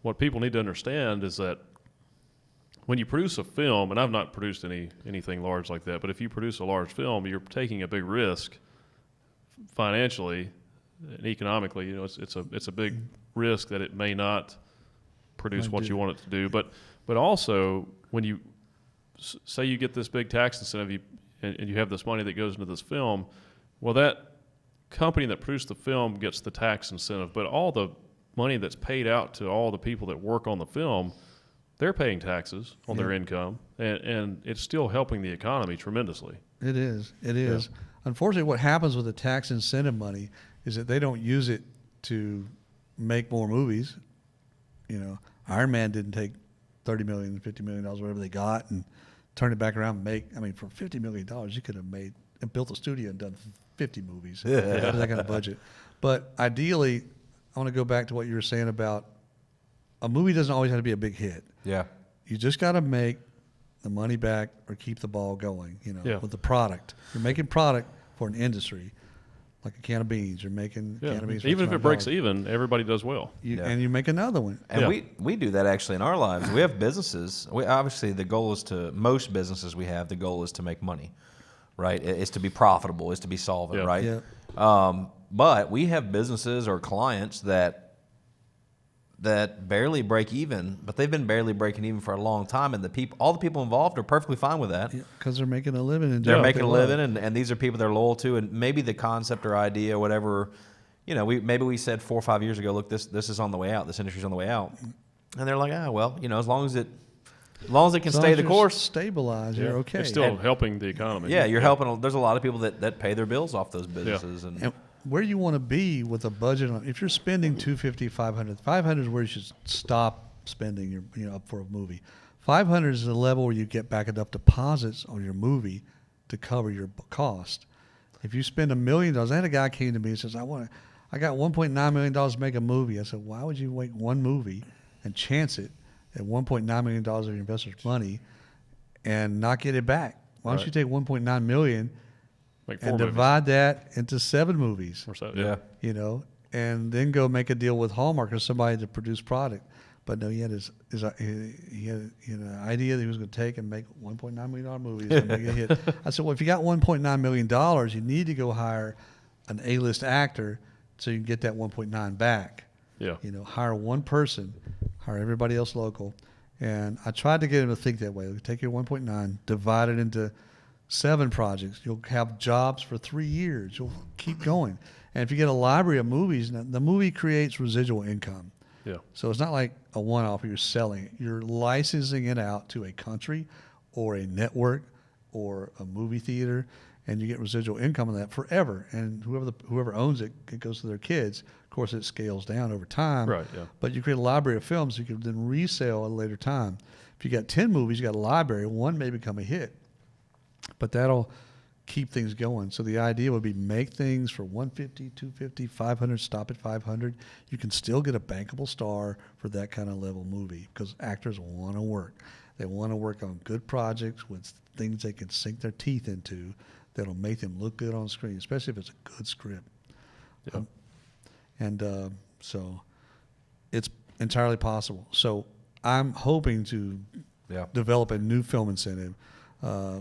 what people need to understand is that when you produce a film, and I've not produced anything large like that, but if you produce a large film, you're taking a big risk financially and economically. You know, it's a big risk that it may not produce Might what do. you want it to do. But also when you say you get this big tax incentive and you have this money that goes into this film, well, that company that produced the film gets the tax incentive, but all the money that's paid out to all the people that work on the film, they're paying taxes on their income, and it's still helping the economy tremendously. It is. It is. Unfortunately, what happens with the tax incentive money is that they don't use it to make more movies. You know, Iron Man didn't take $30 million, $50 million, whatever they got, and turn it back around and make. I mean, for $50 million, you could have made and built a studio and done 50 movies with that kind of budget. But ideally, I want to go back to what you were saying about a movie doesn't always have to be a big hit. Yeah. You just got to make the money back or keep the ball going, with the product. You're making product for an industry, like a can of beans. You're making a can of beans. Even if it breaks even, everybody does well. And you make another one. And we do that actually in our lives. We have businesses. Obviously, the goal is most businesses we have, the goal is to make money, right? It's to be profitable, is to be solvent, right? Yeah. But we have businesses or clients that barely break even, but they've been barely breaking even for a long time, and all the people involved are perfectly fine with that. Because they're making a living. And they're making a living, and these are people they're loyal to, and maybe the concept or idea, whatever, maybe we said 4 or 5 years ago, look, this is on the way out, this industry's on the way out, and they're like, as long as it can stay the course, stabilize, you're okay. It's still helping the economy. Yeah, you're helping. There's a lot of people that pay their bills off those businesses, and where you want to be with a budget if you're spending $250, $500 is where you should stop spending up for a movie. $500 is the level where you get back enough deposits on your movie to cover your cost. If you spend $1 million, I had a guy came to me and says, I got $1.9 million to make a movie. I said, why would you make one movie and chance it at $1.9 million of your investor's money and not get it back? Why don't you take $1.9 million and divide that into 7 movies? Or so, and then go make a deal with Hallmark or somebody to produce product. But no, he had an idea that he was going to take and make $1.9 million movies and make a hit. I said, well, if you got $1.9 million, you need to go hire an A-list actor so you can get that 1.9 back. Yeah. Hire one person, hire everybody else local. And I tried to get him to think that way. Take your 1.9, divide it into 7 projects. You'll have jobs for 3 years. You'll keep going. And if you get a library of movies, the movie creates residual income. Yeah. So it's not like a one-off you're selling it. You're licensing it out to a country or a network or a movie theater, and you get residual income on that forever. And whoever owns it goes to their kids. Of course, it scales down over time. Right, yeah. But you create a library of films you can then resell at a later time. If you got 10 movies, you got a library. One may become a hit. But that'll keep things going. So the idea would be make things for $150, $250, $500, stop at $500. You can still get a bankable star for that kind of level movie because actors want to work. They want to work on good projects with things they can sink their teeth into that'll make them look good on screen, especially if it's a good script. Yeah. So it's entirely possible. So I'm hoping to develop a new film incentive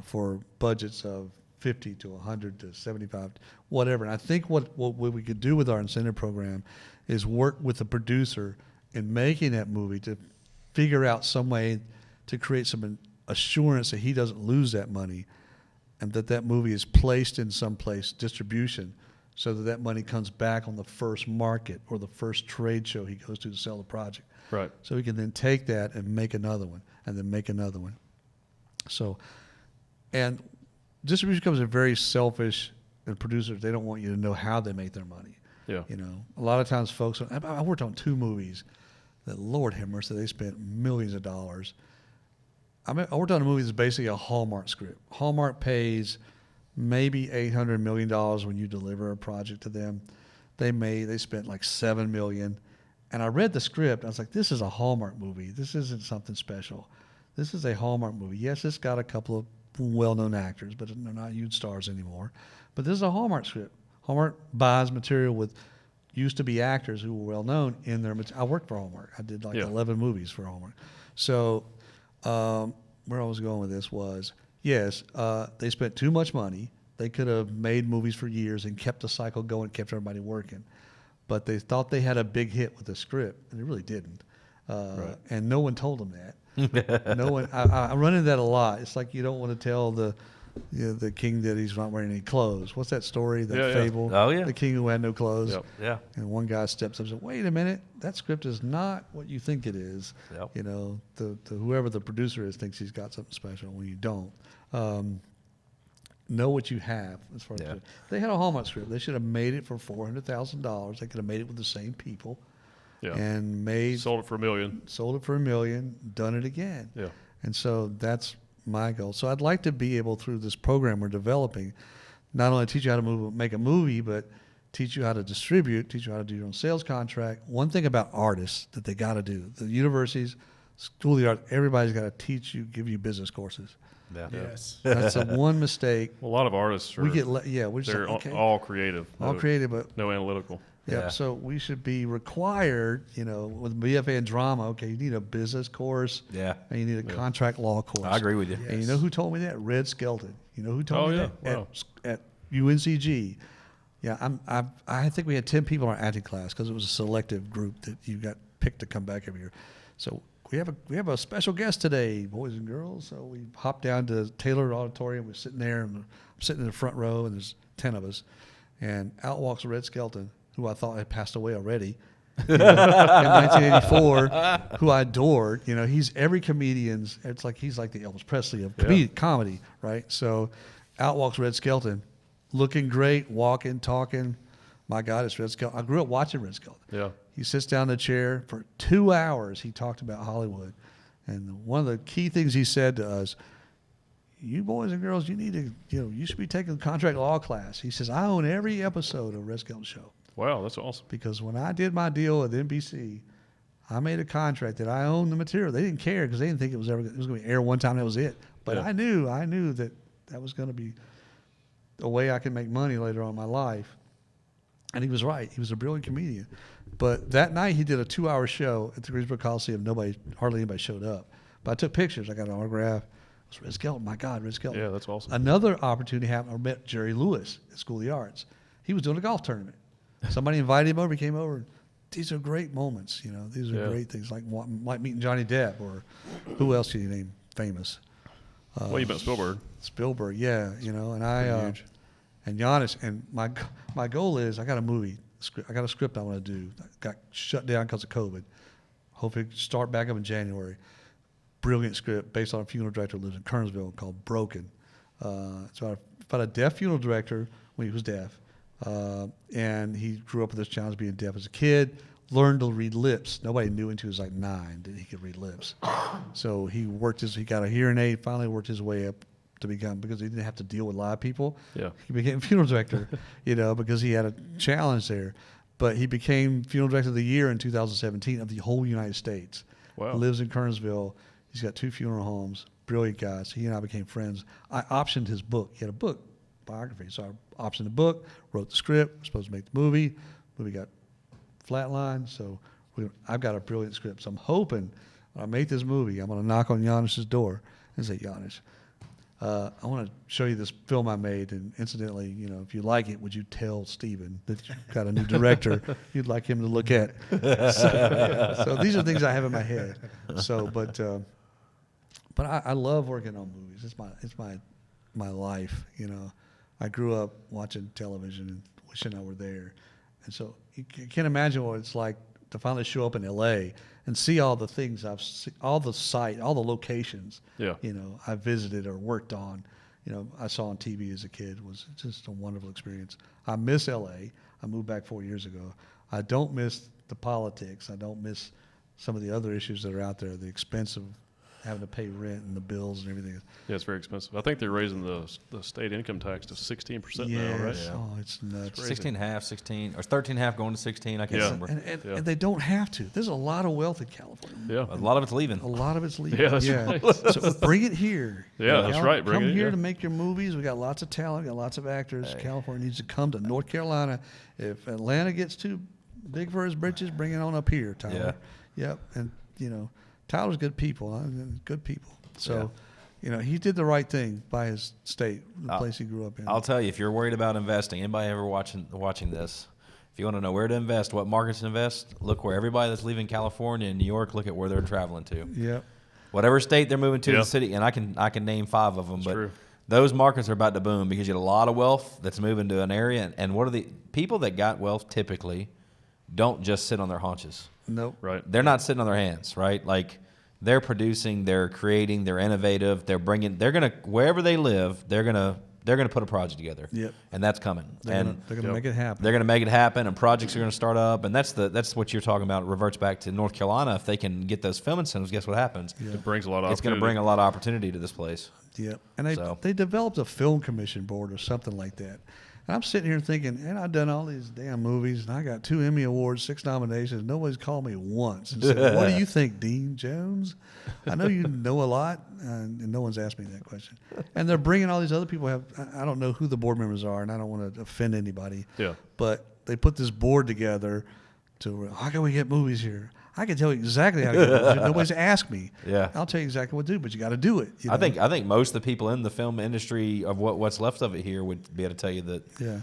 for budgets of 50 to 100 to 75, whatever. And I think what we could do with our incentive program is work with the producer in making that movie to figure out some way to create some assurance that he doesn't lose that money and that movie is placed in some place, distribution, so that money comes back on the first market or the first trade show he goes to sell the project. Right. So he can then take that and make another one and then make another one. So, and distribution companies are very selfish, and producers, they don't want you to know how they make their money. Yeah. A lot of times folks, I worked on 2 movies that, Lord have mercy, they spent millions of dollars. I worked on a movie that's basically a Hallmark script. Hallmark pays maybe $800 million when you deliver a project to them. They spent like $7 million. And I read the script. I was like, this is a Hallmark movie. This isn't something special. This is a Hallmark movie. Yes, it's got a couple of well-known actors, but they're not huge stars anymore. But this is a Hallmark script. Hallmark buys material with used to be actors who were well-known in their material. I worked for Hallmark. I did 11 movies for Hallmark. So where I was going with this was, yes, they spent too much money. They could have made movies for years and kept the cycle going, kept everybody working. But they thought they had a big hit with the script, and they really didn't. Right. And no one told them that. No one. I run into that a lot. It's like you don't want to tell the king that he's not wearing any clothes. What's that story? That fable? Oh, yeah. The king who had no clothes. Yep. Yeah. And one guy steps up and says, "Wait a minute, that script is not what you think it is." Yep. The whoever the producer is thinks he's got something special when you don't. Know what you have as far as they had a Hallmark script. They should have made it for $400,000. They could have made it with the same people. Yeah. And sold it for $1 million. Sold it for $1 million, done it again. Yeah. And so that's my goal. So I'd like to be able, through this program we're developing, not only teach you how to make a movie, but teach you how to distribute, teach you how to do your own sales contract. One thing about artists that they got to do, the universities, School of the Arts, everybody's got to teach you, give you business courses. Yeah. Yes. That's the one mistake. Well, a lot of artists are, We get, we're just they're like, okay, all creative. all creative, but No analytical. yeah, Yeah. so we should be required, with BFA in drama, okay, you need a business course. Yeah. And you need a contract law course. I agree with you. And you know who told me that? Red Skelton. You know who told me Oh, yeah. that? Wow. At UNCG. Yeah, I think we had 10 people in our acting class because it was a selective group that you got picked to come back every year. So we have a special guest today, boys and girls. So we hopped down to Taylor Auditorium. We're sitting there, and I'm sitting in the front row, and there's 10 of us. And out walks Red Skelton, who I thought had passed away already, in 1984, who I adored. He's every comedian's. He's like the Elvis Presley of comedy, right? So out walks Red Skelton, looking great, walking, talking. My God, it's Red Skelton. I grew up watching Red Skelton. Yeah. He sits down in the chair for 2 hours. He talked about Hollywood. And one of the key things he said to us, you boys and girls, you need to, you should be taking a contract law class. He says, I own every episode of Red Skelton Show. Wow, that's awesome. Because when I did my deal with NBC, I made a contract that I owned the material. They didn't care because they didn't think it was going to air one time. That was it. But I knew that was going to be a way I could make money later on in my life. And he was right. He was a brilliant comedian. But that night he did a 2-hour show at the Greensboro Coliseum. Hardly anybody showed up. But I took pictures. I got an autograph. It was Red Skelton. My God, Red Skelton. Yeah, that's awesome. Another opportunity happened. I met Jerry Lewis at School of the Arts. He was doing a golf tournament. Somebody invited him over. He came over. These are great moments. These are great things, like meeting Johnny Depp, or who else can you name famous? Well, you met Spielberg. Spielberg, yeah. And I huge. and Giannis, and my goal is I got a movie script. I got a script I want to do. I got shut down because of COVID. Hopefully start back up in January. Brilliant script based on a funeral director who lives in Kernersville called Broken. It's about a deaf funeral director when he was deaf. And he grew up with this challenge of being deaf as a kid, learned to read lips. Nobody knew until he was like 9 that he could read lips. So he got a hearing aid, finally worked his way up to become, because he didn't have to deal with live people. Yeah. He became funeral director, because he had a challenge there. But he became funeral director of the year in 2017 of the whole United States. Wow. He lives in Kernersville. He's got 2 funeral homes. Brilliant guy. So he and I became friends. I optioned his book. He had a book, biography. So I optioned the book, wrote the script. We're supposed to make the movie. Movie got flatlined. So I've got a brilliant script. So I'm hoping when I make this movie, I'm going to knock on Giannis's door and say, Giannis, I want to show you this film I made, and incidentally, if you like it, would you tell Steven that you've got a new director you'd like him to look at? So these are things I have in my head. So, but I love working on movies. It's my life. I grew up watching television and wishing I were there, and so you can't imagine what it's like to finally show up in L.A. and see all the things I've seen, all the locations, I visited or worked on, I saw on TV as a kid. Was just a wonderful experience. I miss L.A. I moved back 4 years ago. I don't miss the politics. I don't miss some of the other issues that are out there, the expense of having to pay rent and the bills and everything. Yeah, it's very expensive. I think they're raising the state income tax to 16% now, right? Yeah. Oh, it's nuts. 16.5, 16, or 13.5 going to 16. I can't remember. And they don't have to. There's a lot of wealth in California. Yeah. A lot of it's leaving. A lot of it's leaving. Yeah, that's right. So bring it here. Yeah, that's right. Bring come it, here yeah. to make your movies. We got lots of talent. We got lots of actors. California needs to come to North Carolina. If Atlanta gets too big for his britches, bring it on up here, Tyler. Yeah. Yep. And Tyler's good people. Good people. So, he did the right thing by his state, the place he grew up in. I'll tell you, if you're worried about investing, anybody ever watching this, if you want to know where to invest, what markets to invest, look where everybody that's leaving California and New York, look at where they're traveling to. Yep. Whatever state they're moving to, the city, and I can name 5 of them, but true. Those markets are about to boom because you have a lot of wealth that's moving to an area, and what are the people that got wealth typically don't just sit on their haunches. Nope. Right. They're not sitting on their hands, right? Like they're producing, they're creating, they're innovative, they're gonna wherever they live, they're gonna put a project together. Yep. And that's coming. They're gonna make it happen. They're gonna make it happen, and projects are gonna start up, and that's what you're talking about. It reverts back to North Carolina. If they can get those film incentives, guess what happens? It brings a lot of It's gonna bring a lot of opportunity to this place. Yep. And they developed a film commission board or something like that. And I'm sitting here thinking, and I've done all these damn movies, and I got 2 Emmy Awards, 6 nominations. Nobody's called me once and said, what do you think, Dean Jones? I know you know a lot, and no one's asked me that question. And they're bringing all these other people. I don't know who the board members are, and I don't want to offend anybody. Yeah. But they put this board together to, how can we get movies here? I can tell you exactly how to get movies here. Nobody's asked me. Yeah. I'll tell you exactly what to do, but you got to do it. You know? I think most of the people in the film industry of what's left of it here would be able to tell you that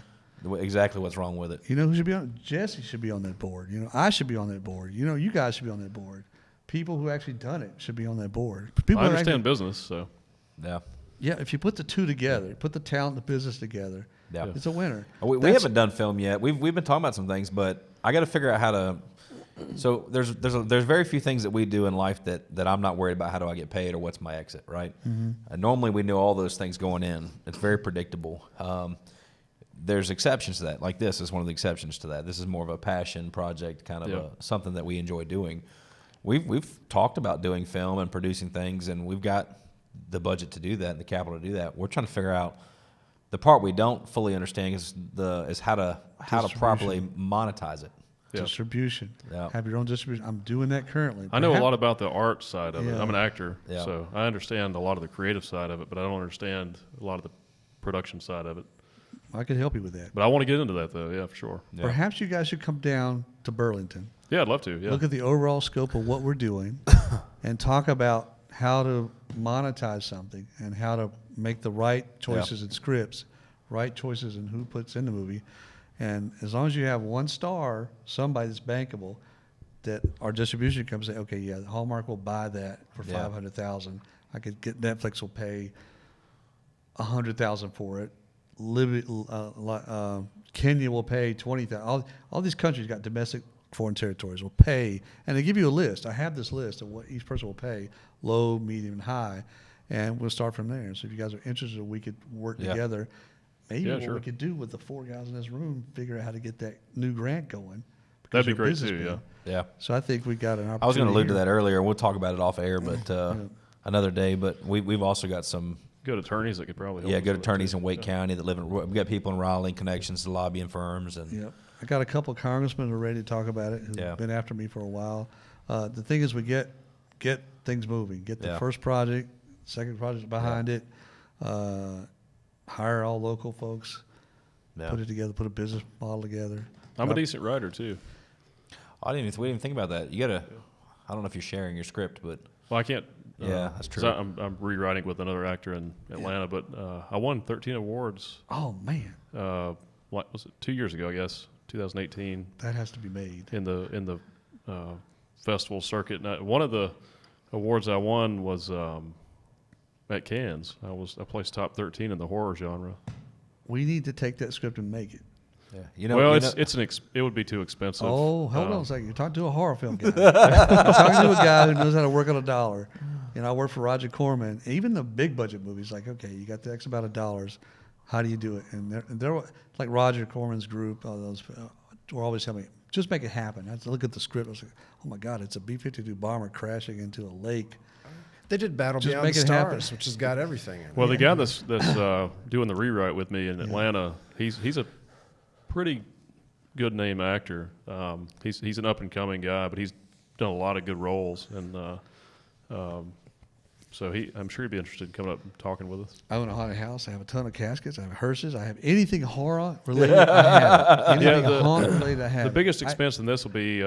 exactly what's wrong with it. You know who should be on? Jesse should be on that board. You know, I should be on that board. You know, you guys should be on that board. People who actually done it should be on that board. People I understand business, so. Yeah. Yeah, if you put the two together, put the talent and the business together, it's a winner. We haven't done film yet. We've been talking about some things, but I got to figure out how to. So there's very few things that we do in life that I'm not worried about how do I get paid or what's my exit, right? Mm-hmm. Normally we know all those things going in. It's very predictable. There's exceptions to that. Like this is one of the exceptions to that. This is more of a passion project, kind of something that we enjoy doing. We've talked about doing film and producing things, and we've got the budget to do that and the capital to do that. We're trying to figure out the part we don't fully understand is how to properly monetize it. Yeah. Distribution. Yeah. Have your own distribution. I'm doing that currently. I know a lot about the art side of it. Yeah. I'm an actor, Yeah. so I understand a lot of the creative side of it, but I don't understand a lot of the production side of it. I could help you with that. But I want to get into that, though, yeah, for sure. Yeah. Perhaps you guys should come down to Burlington. Yeah, I'd love to, yeah. Look at the overall scope of what we're doing and talk about how to monetize something and how to make the right choices in scripts, right choices in who puts in the movie. And as long as you have one star, somebody that's bankable, that our distribution company say, okay, yeah, Hallmark will buy that for $500,000. I could get Netflix will pay $100,000 for it. Kenya will pay $20,000. All these countries got domestic foreign territories will pay, and they give you a list. I have this list of what each person will pay: low, medium, and high, and we'll start from there. So if you guys are interested, we could work together. Maybe what we could do with the 4 guys in this room, figure out how to get that new grant going. That'd be great too, yeah. Yeah. So I think we got an opportunity. I was going to allude to that earlier. We'll talk about it off air, but another day. But we've also got some good attorneys that could probably help. Yeah, us good with attorneys it in Wake County that live in. We've got people in Raleigh, connections to lobbying firms, and I got a couple of congressmen who are ready to talk about it who've been after me for a while. The thing is, we get things moving. Get the first project, second project behind it. Hire all local folks. Put it together. Put a business model together. I'm a decent writer too. We didn't even think about that. You gotta. I don't know if you're sharing your script, but well, I can't. Yeah, that's true. I'm rewriting with another actor in Atlanta, but I won 13 awards. Oh man! What was it? 2 years ago, I guess, 2018. That has to be made in the festival circuit. And one of the awards I won was at Cannes. I placed top 13 in the horror genre. We need to take that script and make it. Yeah, it would be too expensive. Oh, hold on a second. You're talking to a horror film guy. You're talking to a guy who knows how to work on a dollar. I work for Roger Corman. Even the big budget movies, like, okay, you got the X amount of dollars. How do you do it? And they're like Roger Corman's group. All those were always telling me, just make it happen. I had to look at the script. I was like, oh my God, it's a B-52 bomber crashing into a lake. They did Battle Just Beyond make the it happen. Stars, which has got everything in it. Well, the guy that's doing the rewrite with me in Atlanta, he's a pretty good name actor. He's an up and coming guy, but he's done a lot of good roles, and so I'm sure he'd be interested in coming up and talking with us. I own a haunted house. I have a ton of caskets. I have hearses. I have anything horror related. I have anything haunted related. I have the biggest expense in this will be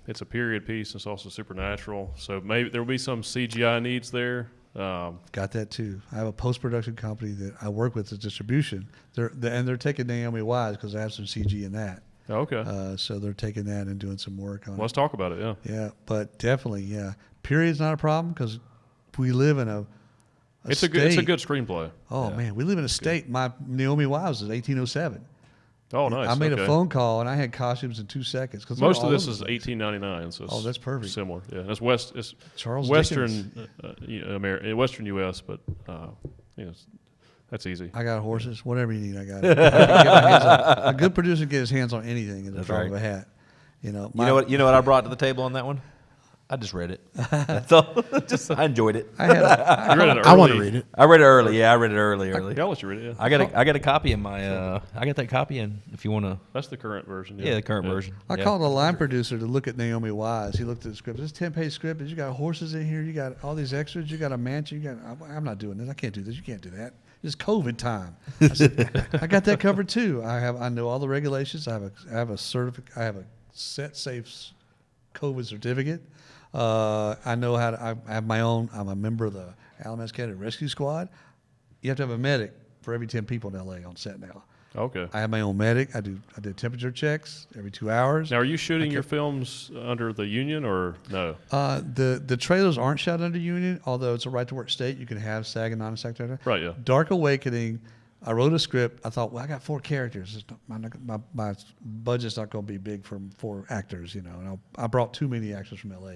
it's a period piece. It's also supernatural, so maybe there will be some CGI needs there. Got that too. I have a post-production company that I work with as distribution. They're taking Naomi Wise because I have some CG in that. Okay. So they're taking that and doing some work on it. Let's talk about it. Yeah. Yeah, but definitely, period's not a problem because we live in a it's state. It's a good screenplay. Oh man, we live in a state. My Naomi Wise is 1807. Oh, nice. I made a phone call and I had costumes in 2 seconds. Cause most of this is 1899, so that's perfect. Similar, yeah. That's It's Charles Western, Western U.S., but that's easy. I got horses. Whatever you need, I got it. A good producer can get his hands on anything in the drop of a hat. You know what I brought to the table on that one? I just read it. That's all. I enjoyed it. You read it early. I want to read it. I read it early. Yeah, I read it early. Yeah, I'll let you read it. Yeah. I got a copy in my. I got that copy in. If you want to. That's the current version. Yeah, the current version. I Yeah. called a line producer to look at Naomi Wise. He looked at the script. This is a 10-page script. You got horses in here. You got all these extras. You got a mansion. I'm not doing this. I can't do this. You can't do that. It's COVID time. I said, I got that covered too. I know all the regulations. I have a set safe COVID certificate. I know how to. I have my own. I'm a member of the Alamance County Rescue Squad. You have to have a medic for every 10 people in LA on set now. Okay. I have my own medic. I did temperature checks every 2 hours. Now, are you shooting your films under the union or no? The trailers aren't shot under union, although it's a right to work state. You can have SAG and non-SAG trailers. Right. Yeah. Dark Awakening. I wrote a script. I thought, well, I got 4 characters. My budget's not going to be big for 4 actors, you know. And I brought too many actors from LA.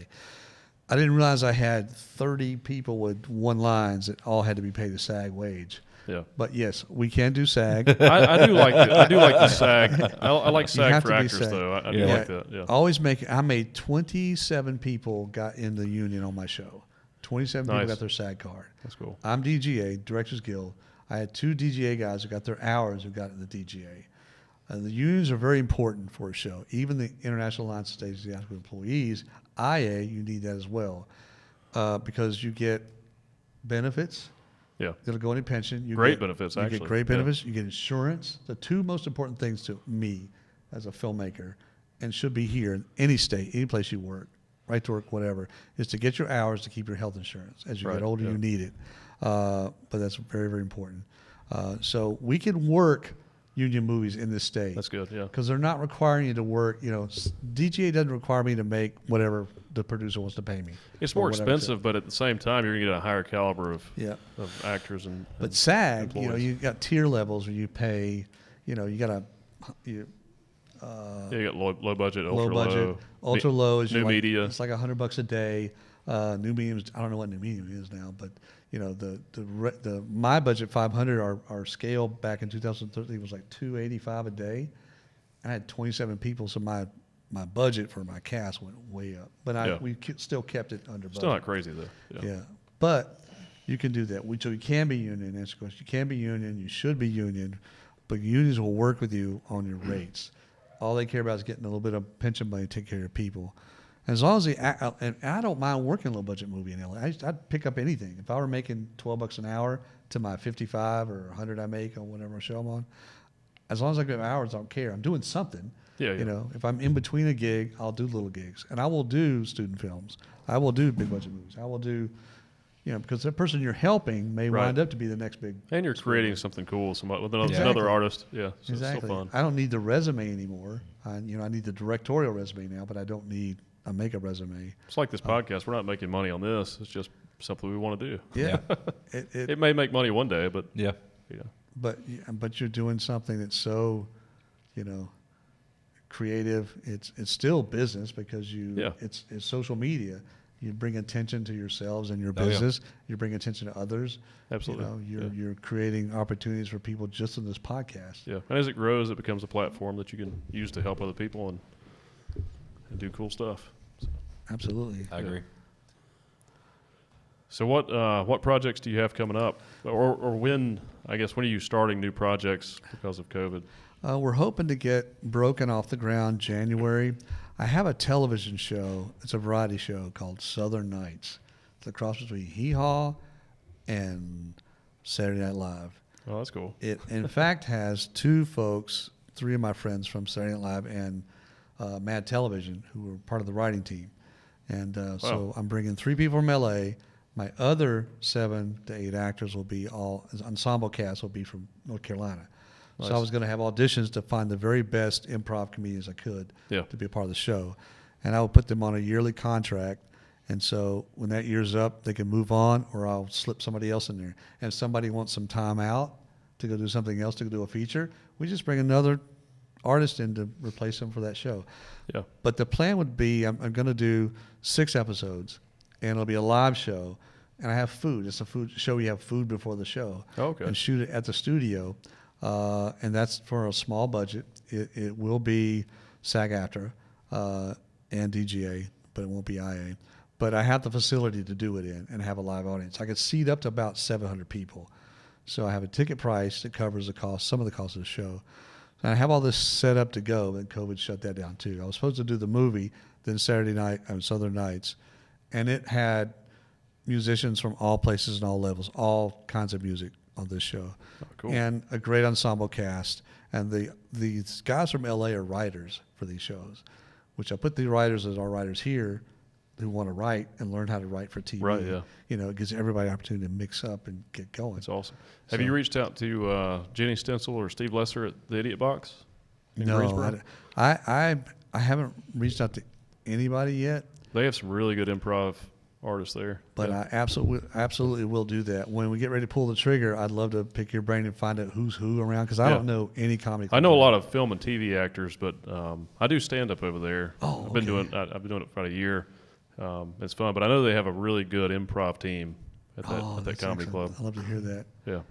I didn't realize I had 30 people with 1 lines that all had to be paid a SAG wage. Yeah. But yes, we can do SAG. I do like it. I do like the SAG. I like SAG have for to be actors SAG. though. I do Yeah. like that. Yeah. Always I made 27 people got in the union on my show. 27 Nice. people got their SAG card. That's cool. I'm DGA, Directors Guild. I had 2 DGA guys who got their hours who got in the DGA. The unions are very important for a show. Even the International Alliance of Stage Theatrical Employees, IA, you need that as well, because you get benefits. Yeah. That'll go into pension. You Great get, benefits, You actually. get great Yeah. benefits. You get insurance. The 2 most important things to me as a filmmaker, and should be here in any state, any place you work, right to work, whatever, is to get your hours to keep your health insurance. As you Right, get older, yeah. you need it. But that's very, very important. So we can work union movies in this state. That's good. Yeah. Because they're not requiring you to work, DGA doesn't require me to make whatever the producer wants to pay me. It's or more whatever. expensive, but at the same time, you're gonna get a higher caliber of Yeah. actors and. But SAG, employees. you got tier levels where you pay, you got Yeah, you got low budget, low ultra budget, low, ultra low is new media. It's like $100 a day. New mediums, I don't know what new medium is now, but the my budget 500, our scale back in 2013 was like $285 a day. I had 27 people, so my budget for my cast went way up. But Yeah. we still kept it under budget. Still not crazy though. Yeah. Yeah, but you can do that. So you can be union. Answer the question. You can be union. You should be union, but unions will work with you on your rates. All they care about is getting a little bit of pension money to take care of your people. And as long as and I don't mind working a low budget movie in LA. I'd pick up anything. If I were making $12 an hour to my 55 or 100 I make on whatever show I'm on, as long as I get hours, I don't care. I'm doing something. Yeah. If I'm in between a gig, I'll do little gigs, and I will do student films. I will do big budget movies. I will do, because the person you're helping may Right. wind up to be the next big. And you're creating something cool with another Exactly. artist. Yeah. So Exactly. It's still fun. I don't need the resume anymore. I need the directorial resume now, but I don't need a makeup resume. It's like this podcast. We're not making money on this. It's just something we want to do. Yeah. It may make money one day, but Yeah. But you're doing something that's so, creative. It's still business because it's social media. You bring attention to yourselves and your Oh, yeah. business. You bring attention to others. Absolutely. You're creating opportunities for people just in this podcast. Yeah, and as it grows, it becomes a platform that you can use to help other people and do cool stuff. Absolutely. I agree. So what projects do you have coming up, or when are you starting new projects because of COVID? We're hoping to get Broken off the ground January. I have a television show. It's a variety show called Southern Nights. It's a cross between Hee Haw and Saturday Night Live. Oh, that's cool. It, in fact, has 2 folks, 3 of my friends from Saturday Night Live and Mad Television, who were part of the writing team. And so I'm bringing 3 people from L.A. My other 7 to 8 actors will be ensemble cast will be from North Carolina. Nice. So I was going to have auditions to find the very best improv comedians I could to be a part of the show. And I will put them on a yearly contract. And so when that year's up, they can move on, or I'll slip somebody else in there. And if somebody wants some time out to go do something else, to go do a feature, we just bring another artist in to replace them for that show. Yeah. But the plan would be I'm going to do 6 episodes, and it'll be a live show. And I have food. It's a food show. You have food before the show. Oh, okay. And shoot it at the studio. And that's for a small budget. It will be SAG-AFTRA and DGA, but it won't be IA. but I have the facility to do it in and have a live audience. I could seat up to about 700 people. So I have a ticket price that covers the cost, some of the cost of the show. And I have all this set up to go, but COVID shut that down too. I was supposed to do the movie, then Saturday night on Southern Nights, and it had musicians from all places and all levels, all kinds of music on this show. Oh, cool. And a great ensemble cast. And these guys from LA are writers for these shows, which I put the writers as our writers here who want to write and learn how to write for TV. Right, yeah. You know, it gives everybody an opportunity to mix up and get going. That's awesome. Have you reached out to Jenny Stencil or Steve Lesser at the Idiot Box? In No, Greensboro? I haven't reached out to anybody yet, They have some really good improv artists there. but Yeah. I absolutely will do that. When we get ready to pull the trigger, I'd love to pick your brain and find out who's who around, because I Yeah. don't know any comedy. I know a lot of film and TV actors, but I do stand up over there. Oh, I've been okay. I've been doing it for about a year. It's fun, but I know they have a really good improv team at that That's comedy excellent. club. I love to hear that. Yeah,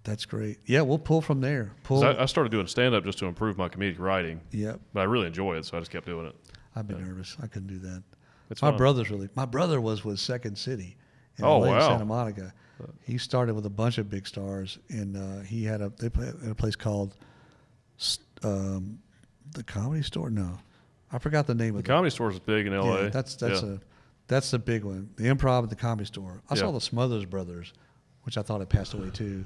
That's great. Yeah, we'll pull from there. 'Cause I started doing stand up just to improve my comedic writing, Yep. but I really enjoy it, so I just kept doing it. I'd be nervous. I couldn't do that. It's My fun. My brother was with Second City in Oh, LA, wow. Santa Monica. He started with a bunch of big stars, and they played at a place called the Comedy Store. No, I forgot the name The of it. Comedy Store is big in LA. Yeah, that's the big one. The Improv at the Comedy Store. I saw the Smothers Brothers, which I thought had passed away too.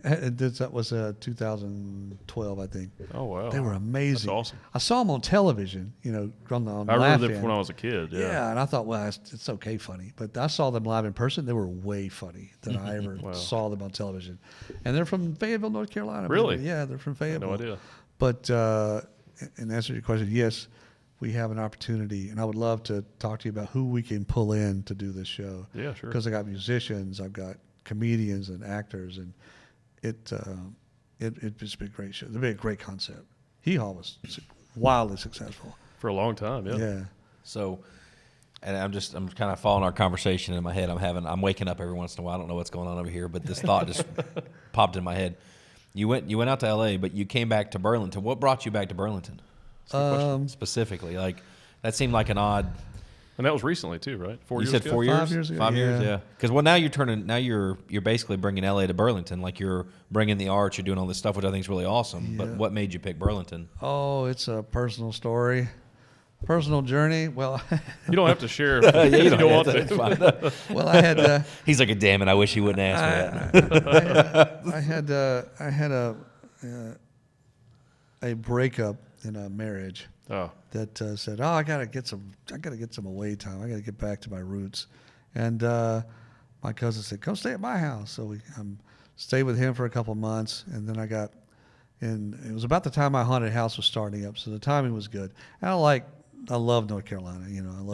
That was 2012, I think. Oh wow, They were amazing. That's awesome. I saw them on television, you know, on I remember Laugh them In. when I was a kid. Yeah, and I thought, well, it's okay funny. But I saw them live in person. They were way funny than I ever Wow. saw them on television. And they're from Fayetteville, North Carolina. Really? Yeah, they're from Fayetteville. No idea. But in answer to your question, yes, we have an opportunity. And I would love to talk to you about who we can pull in to do this show. Yeah, sure. Because I got musicians, I've got comedians and actors, and it's been a great show. It'll be a great concept. Hee Haw was wildly successful. For a long time. Yeah. Yeah. So, and I'm kind of following our conversation in my head. I'm waking up every once in a while. I don't know what's going on over here, but this thought just popped in my head. You went out to LA, but you came back to Burlington. What brought you back to Burlington? That's a good question. Specifically, like that seemed like an odd. And that was recently too, right? 4 You years said ago? 4 years. 5 years ago, 5 years, yeah. yeah. Because now you're basically bringing LA to Burlington. Like you're bringing the arts. You're doing all this stuff, which I think is really awesome. But Yeah. what made you pick Burlington? Oh, it's a personal story, personal journey. Well, You don't have to share if you don't want That's to. fine. well, I had He's like, damn it! I wish he wouldn't ask me that. I had a breakup in a marriage Oh, that said, "Oh, I gotta get some away time. I gotta get back to my roots." And my cousin said, "Come stay at my house." So we stayed with him for a couple months, and then it was about the time my haunted house was starting up, so the timing was good. And I love North Carolina. You know,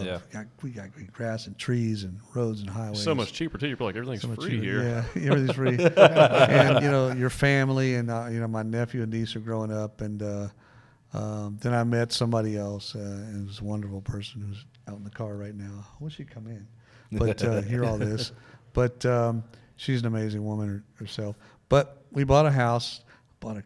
we got great grass and trees and roads and highways. so much cheaper too. You're like everything's So much free cheaper. here. Yeah, everything's free. And your family and my nephew and niece are growing up, and then I met somebody else, and it was a wonderful person who's out in the car right now. I wish she'd come in, but hear all this. But she's an amazing woman herself. But we bought a house, bought a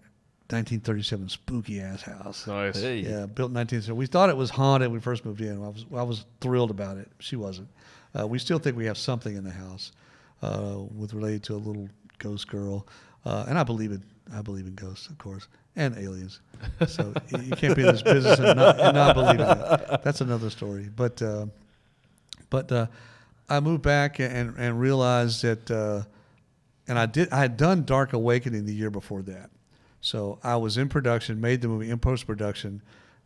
1937 spooky ass house. Nice. Hey. Yeah, built in 1970. We thought it was haunted when we first moved in. I was thrilled about it. She wasn't. We still think we have something in the house related to a little ghost girl, and I believe in ghosts, of course, and aliens. So you can't be in this business and not believe in it. That's another story. But I moved back and realized that, and I had done Dark Awakening the year before that. So I was in production, made the movie in post-production,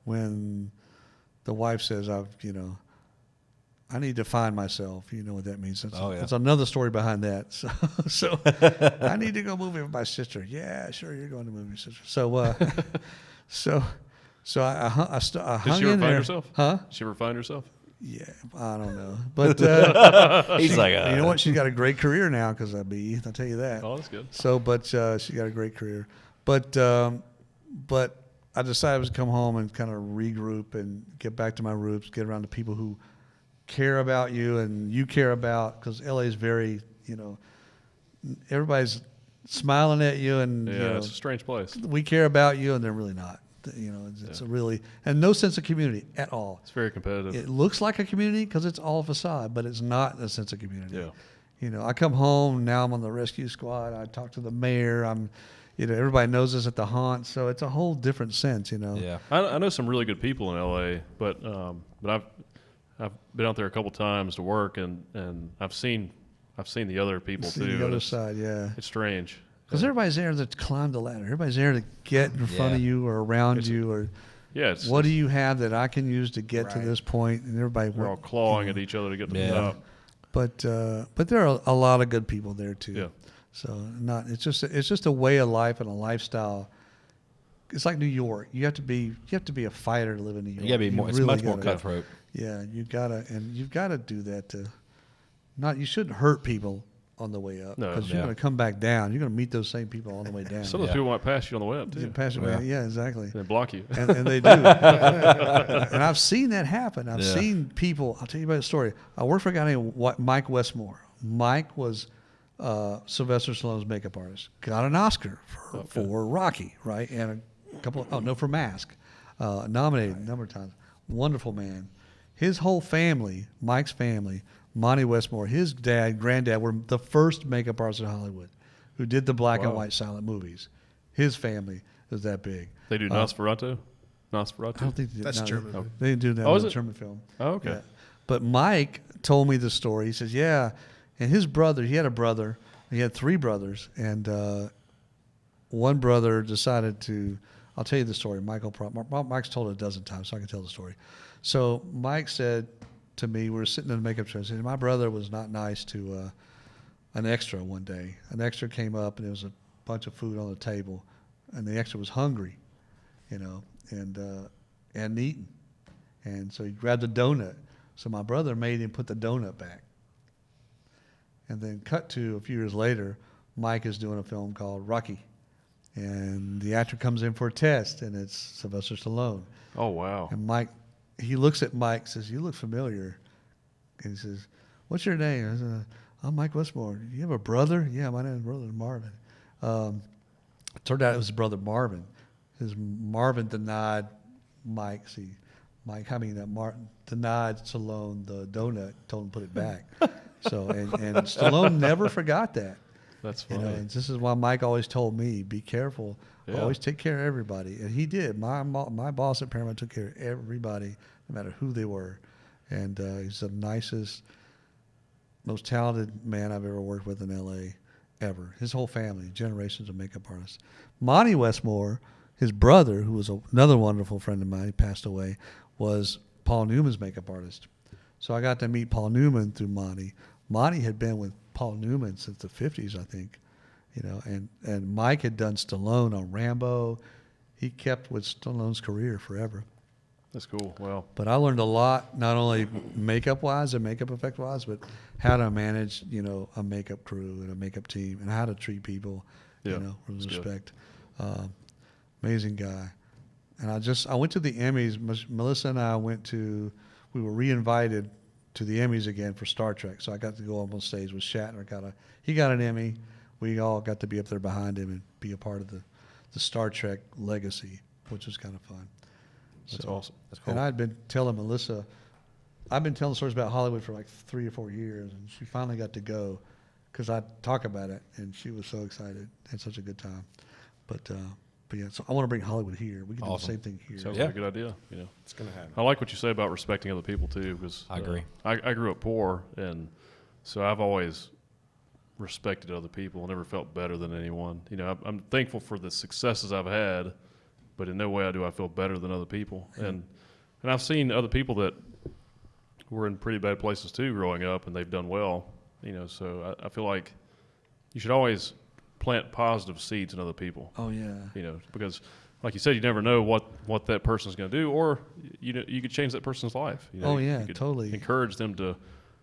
when the wife says, I need to find myself. You know what that means. That's another story behind that. So I need to go movie with my sister. Yeah, sure, you're going to movie with your sister. So I hung Did she in ever find there. herself? Huh? Did she ever find herself? Yeah, I don't know. But He's like, you know what? She's got a great career now because of me. I'll tell you that. Oh, that's good. So, but she got a great career. But I decided to come home and kind of regroup and get back to my roots, get around the people who care about you and you care about, because LA is very, everybody's smiling at you and Yeah, it's a strange place. we care about you and they're really not. It's a really, and no sense of community at all. It's very competitive. It looks like a community because it's all facade, but it's not a sense of community. Yeah. I come home, now I'm on the rescue squad. I talk to the mayor. Everybody knows us at the haunt, so it's a whole different sense. Yeah. I know some really good people in L.A., but I've been out there a couple times to work, and I've seen the other people too. The other side, yeah. It's strange. Because everybody's there to climb the ladder. Everybody's there to get in front of you or around you. Or what do you have that I can use to get to this point? And everybody we're all clawing at each other to get to the top. But there are a lot of good people there too. Yeah. So it's just a way of life and a lifestyle. It's like New York. You have to be a fighter to live in New York. You gotta be more. It's much more cutthroat. Yeah, you've gotta do that you shouldn't hurt people on the way up, because you're going to come back down. You're going to meet those same people on the way down. Some of those people might pass you on the way up too. Yeah, exactly. They block you, and they do. And I've seen that happen. I've seen people. I'll tell you about a story. I worked for a guy named Mike Westmore. Mike was Sylvester Stallone's makeup artist. Got an Oscar for Rocky, right? And a couple. For Mask. Nominated a number of times. Wonderful man. His whole family, Mike's family, Monty Westmore, his granddad were the first makeup artists in Hollywood who did the black and white silent movies. His family is that big. They do Nosferatu? I don't think they did. That's German. They didn't do that. It? German film. Oh, okay. Yeah. But Mike told me the story. He says, and his brother, he had a brother. He had 3 brothers, and one brother decided to, I'll tell you the story. Mike's told it a dozen times, so I can tell the story. So Mike said to me, we were sitting in the makeup chair, and said, my brother was not nice to an extra one day. An extra came up, and there was a bunch of food on the table, and the extra was hungry, and eating. And so he grabbed a donut. So my brother made him put the donut back. And then cut to a few years later, Mike is doing a film called Rocky. And the actor comes in for a test, and it's Sylvester Stallone. Oh, wow. And Mike, he looks at Mike, says, you look familiar. And he says, what's your name? I said, I'm Mike Westmore. Do you have a brother? Yeah, my name is brother Marvin. It turned out it was his brother Marvin. Marvin denied Mike. Martin denied Stallone the donut, told him to put it back. So, and Stallone never forgot that. That's funny. And this is why Mike always told me, be careful. Yeah. Always take care of everybody. And he did. My boss at Paramount took care of everybody, no matter who they were. And he's the nicest, most talented man I've ever worked with in L.A. ever. His whole family, generations of makeup artists. Monty Westmore, his brother, who was another wonderful friend of mine, he passed away, was Paul Newman's makeup artist. So I got to meet Paul Newman through Monty. Monty had been with Paul Newman since the 50s, I think. And Mike had done Stallone on Rambo. He kept with Stallone's career forever. That's cool. Wow. But I learned a lot, not only makeup-wise and makeup effect-wise, but how to manage, a makeup crew and a makeup team, and how to treat people, with respect. Amazing guy. And I went to the Emmys. Melissa and I we were re-invited to the Emmys again for Star Trek. So I got to go up on stage with Shatner. He got an Emmy. We all got to be up there behind him and be a part of the Star Trek legacy, which was kind of fun. That's awesome. That's cool. And I'd been telling Melissa, I've been telling stories about Hollywood for like 3 or 4 years, and she finally got to go because I talk about it, and she was so excited. Had such a good time. But yeah, so I want to bring Hollywood here. We can do the same thing here. Sounds like a good idea. It's going to happen. I like what you say about respecting other people too, because I agree. I grew up poor, and so I've always respected other people. I never felt better than anyone. I'm thankful for the successes I've had, but in no way do I feel better than other people. And I've seen other people that were in pretty bad places too growing up, and they've done well. So I feel like you should always plant positive seeds in other people. Oh yeah. Because like you said, you never know what that person's going to do, or you could change that person's life. Oh yeah, you could totally. Encourage them to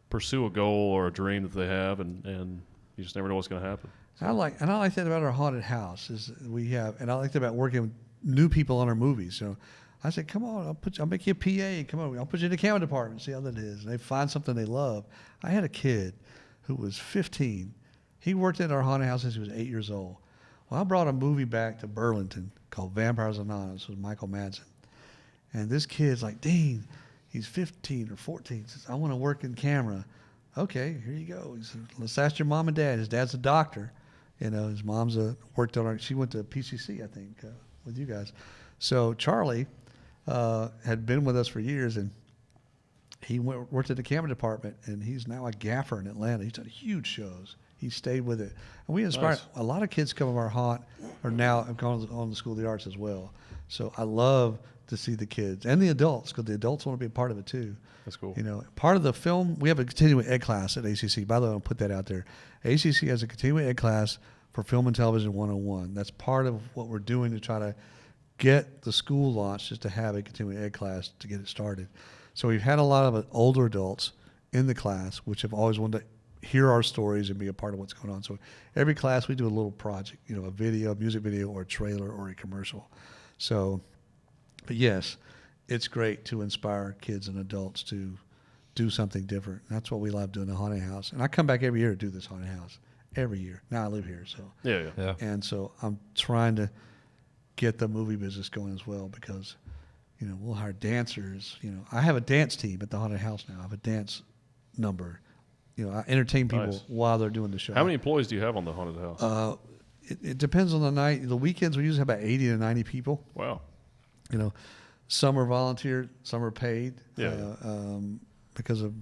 pursue a goal or a dream that they have, and you just never know what's going to happen. So. I like that about our haunted house is and I like that about working with new people on our movies. I said, come on, I'll make you a PA. Come on, I'll put you in the camera department, see how that is. And they find something they love. I had a kid who was 15. He worked at our haunted house since he was 8 years old. Well, I brought a movie back to Burlington called Vampires Anonymous with Michael Madsen. And this kid's like, Dean, he's 15 or 14. He says, I want to work in camera. Okay, here you go. He said, let's ask your mom and dad. His dad's a doctor. You know, his mom's worked on she went to PCC, I think, with you guys. So Charlie had been with us for years, and he worked at the camera department, and he's now a gaffer in Atlanta. He's done huge shows. He stayed with it. And we inspired a lot of kids come of our haunt are now have gone on the School of the Arts as well. So I love to see the kids and the adults, because the adults want to be a part of it too. That's cool. You know, part of the film, we have a continuing ed class at ACC. By the way, I'll put that out there. ACC has a continuing ed class for Film and Television 101. That's part of what we're doing to try to get the school launched, is to have a continuing ed class to get it started. So we've had a lot of older adults in the class, which have always wanted to hear our stories and be a part of what's going on. So every class we do a little project, you know, a video, a music video, or a trailer, or a commercial. So, but yes, it's great to inspire kids and adults to do something different. That's what we love doing, the haunted house. And I come back every year to do this haunted house, every year. Now I live here, so. Yeah. And so I'm trying to get the movie business going as well, because, you know, we'll hire dancers. You know, I have a dance team at the haunted house now. I have a dance number. You know, I entertain people while they're doing the show. How many employees do you have on the haunted house? It depends on the night. The weekends we usually have about 80 to 90 people. Wow. You know, some are volunteer, some are paid. Yeah. Because of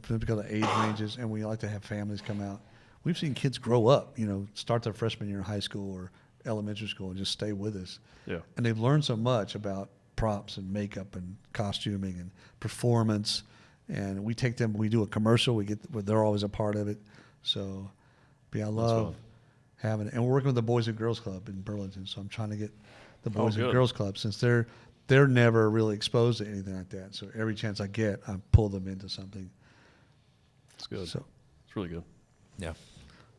age ranges, and we like to have families come out. We've seen kids grow up, you know, start their freshman year in high school or elementary school and just stay with us. Yeah. And they've learned so much about props and makeup and costuming and performance. And we take them, we do a commercial, they're always a part of it. So, but yeah, I love having it. And we're working with the Boys and Girls Club in Burlington. So I'm trying to get the Boys and Girls Club, since they're never really exposed to anything like that. So every chance I get, I pull them into something. It's good. So it's really good. Yeah.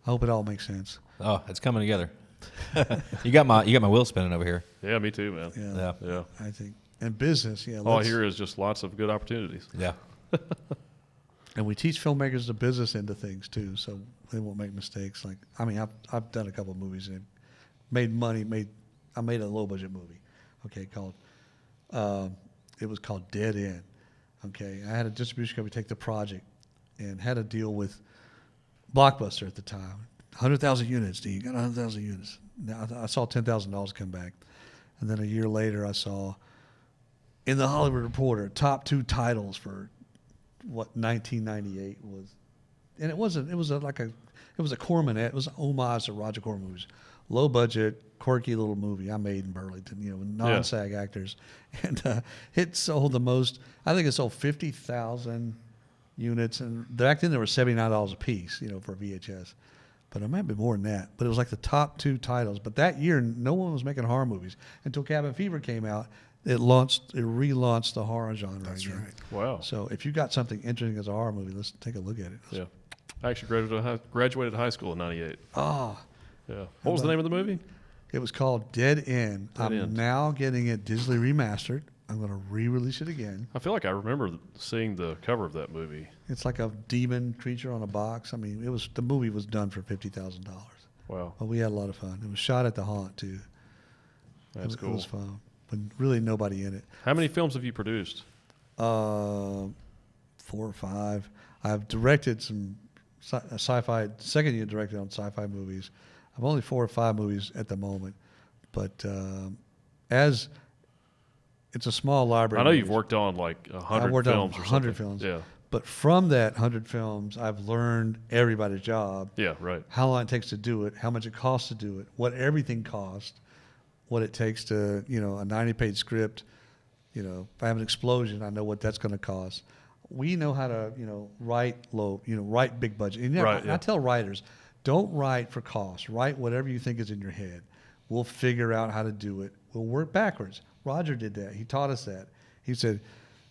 I hope it all makes sense. Oh, it's coming together. You got my wheel spinning over here. Yeah, me too, man. Yeah. I think. And business, yeah. All I hear is just lots of good opportunities. Yeah. And we teach filmmakers the business end of things too, so they won't make mistakes. Like, I mean, I've done a couple of movies and made money. I made a low budget movie, okay, called it was called Dead End. Okay, I had a distribution company take the project and had a deal with Blockbuster at the time. 100,000 units. You got 100,000 units. Now I saw $10,000 come back, and then a year later I saw in the Hollywood Reporter top 2 titles for what 1998 was, and it wasn't. It was a Corman. It was an homage to Roger Corman movies. Low budget, quirky little movie I made in Burlington, you know, with non-SAG actors, and it sold the most. I think it sold 50,000 units, and back then they were $79 a piece, you know, for VHS. But it might be more than that. But it was like the top 2 titles. But that year, no one was making horror movies until Cabin Fever came out. It relaunched the horror genre. That's again. right. Wow. So if you got something interesting as a horror movie, let's take a look at it. Yeah. I actually graduated high school in '98. Oh, Yeah. What was the name of the movie? it was called Dead End. Dead I'm End. now getting it digitally remastered. I'm going to re-release it again. I feel like I remember seeing the cover of that movie. It's like a demon creature on a box. I mean, the movie was done for $50,000. Wow. But we had a lot of fun. It was shot at the Haunt too. That's cool. It was fun, but really nobody in it. How many films have you produced? 4 or 5. I've directed some sci-fi. Second year directed on sci-fi movies. I've only 4 or 5 movies at the moment, but as it's a small library. I know of you've movies. worked on like 100 I've worked films on or 100 something. films. Yeah. But from that 100 films, I've learned everybody's job. Yeah, right. How long it takes to do it, how much it costs to do it, what everything costs, what it takes to, you know, a 90-page script. You know, if I have an explosion, I know what that's going to cost. We know how to, you know, write big budget. And Right, I tell writers, don't write for cost. Write whatever you think is in your head. We'll figure out how to do it. We'll work backwards. Roger did that. He taught us that. He said,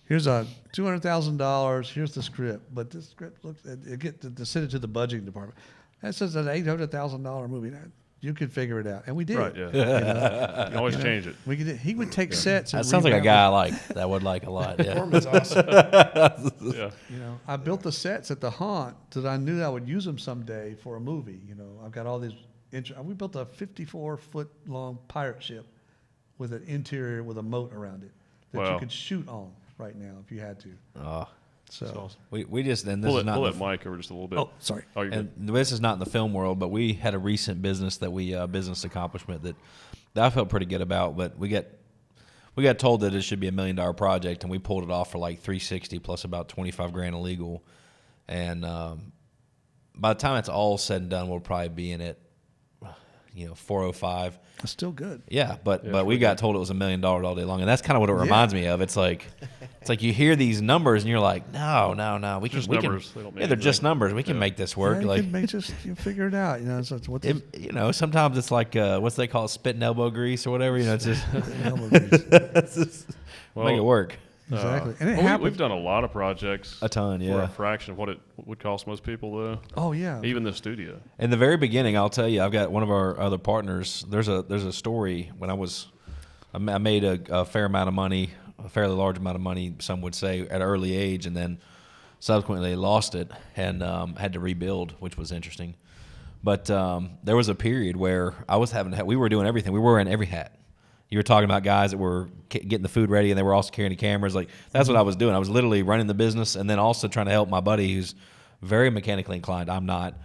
here's a $200,000. Here's the script. But this script looks, to send it to the budgeting department. That says an $800,000 movie. You could figure it out. And we did. Right, yeah. You know? You can always change it. He would take sets. And That sounds like a revamp guy I like. That I would like a lot. Yeah. Corman's awesome. Yeah. You know, I built the sets at the Haunt that I knew I would use them someday for a movie. You know, I've got all these we built a 54-foot long pirate ship with an interior with a moat around it that you could shoot on right now if you had to. So awesome. we just and this Pull is not that mic over just a little bit. Oh, sorry. Oh, you're and good. this is not in the film world, but we had a recent business that we business accomplishment that I felt pretty good about. But we got told that it should be $1 million project, and we pulled it off for like $360 plus about $25,000 illegal. And by the time it's all said and done, we'll probably be in it, $405. That's still good. Yeah, but we got told it was $1 million all day long, and that's kind of what it reminds me of. It's like you hear these numbers and you're like, no, we can, Just we numbers. They can, don't mean yeah, they're just anything. numbers. We can make this work. Yeah, Like, you can you figure it out. So it's what's sometimes it's like what's they call it, spit and elbow grease or whatever. It's just Well, make it work. Exactly. And it well, happened. we've done a lot of projects. A ton, For yeah. a fraction of what it would cost most people, though. Oh yeah. Even the studio. In the very beginning, I'll tell you, I've got one of our other partners. There's a story when I made a fair amount of money, a fairly large amount of money, some would say, at an early age, and then subsequently lost it and had to rebuild, which was interesting. But there was a period where we were doing everything. We were wearing every hat. You were talking about guys that were getting the food ready, and they were also carrying the cameras. Like, that's what I was doing. I was literally running the business and then also trying to help my buddy who's very mechanically inclined. I'm not.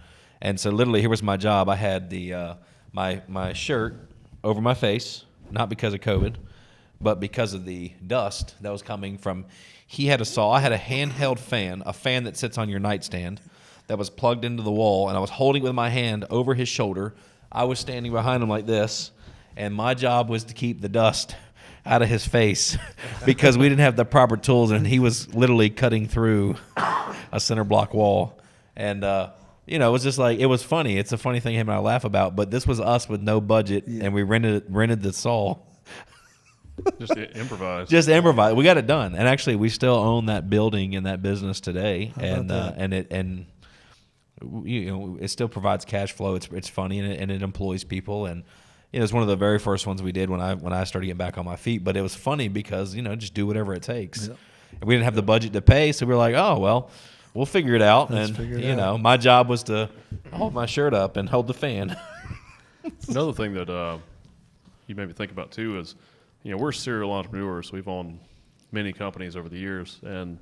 And so literally here was my job. I had the my shirt over my face, not because of COVID, but because of the dust that was coming from. He had a saw. I had a handheld fan, a fan that sits on your nightstand that was plugged into the wall, and I was holding it with my hand over his shoulder. I was standing behind him like this, and my job was to keep the dust out of his face because we didn't have the proper tools, and he was literally cutting through a center block wall. And, it was just like, it was funny. It's a funny thing him and I laugh about, but this was us with no budget, and we rented the saw. Just improvise. Just improvise. We got it done. And actually, we still own that building and that business today. It still provides cash flow. It's funny, and it employs people, and it's one of the very first ones we did when I started getting back on my feet. But it was funny because just do whatever it takes. Yep. And we didn't have the budget to pay, so we were like, oh well, we'll figure it out. My job was to hold my shirt up and hold the fan. Another thing that you made me think about too is, we're serial entrepreneurs. So we've owned many companies over the years, and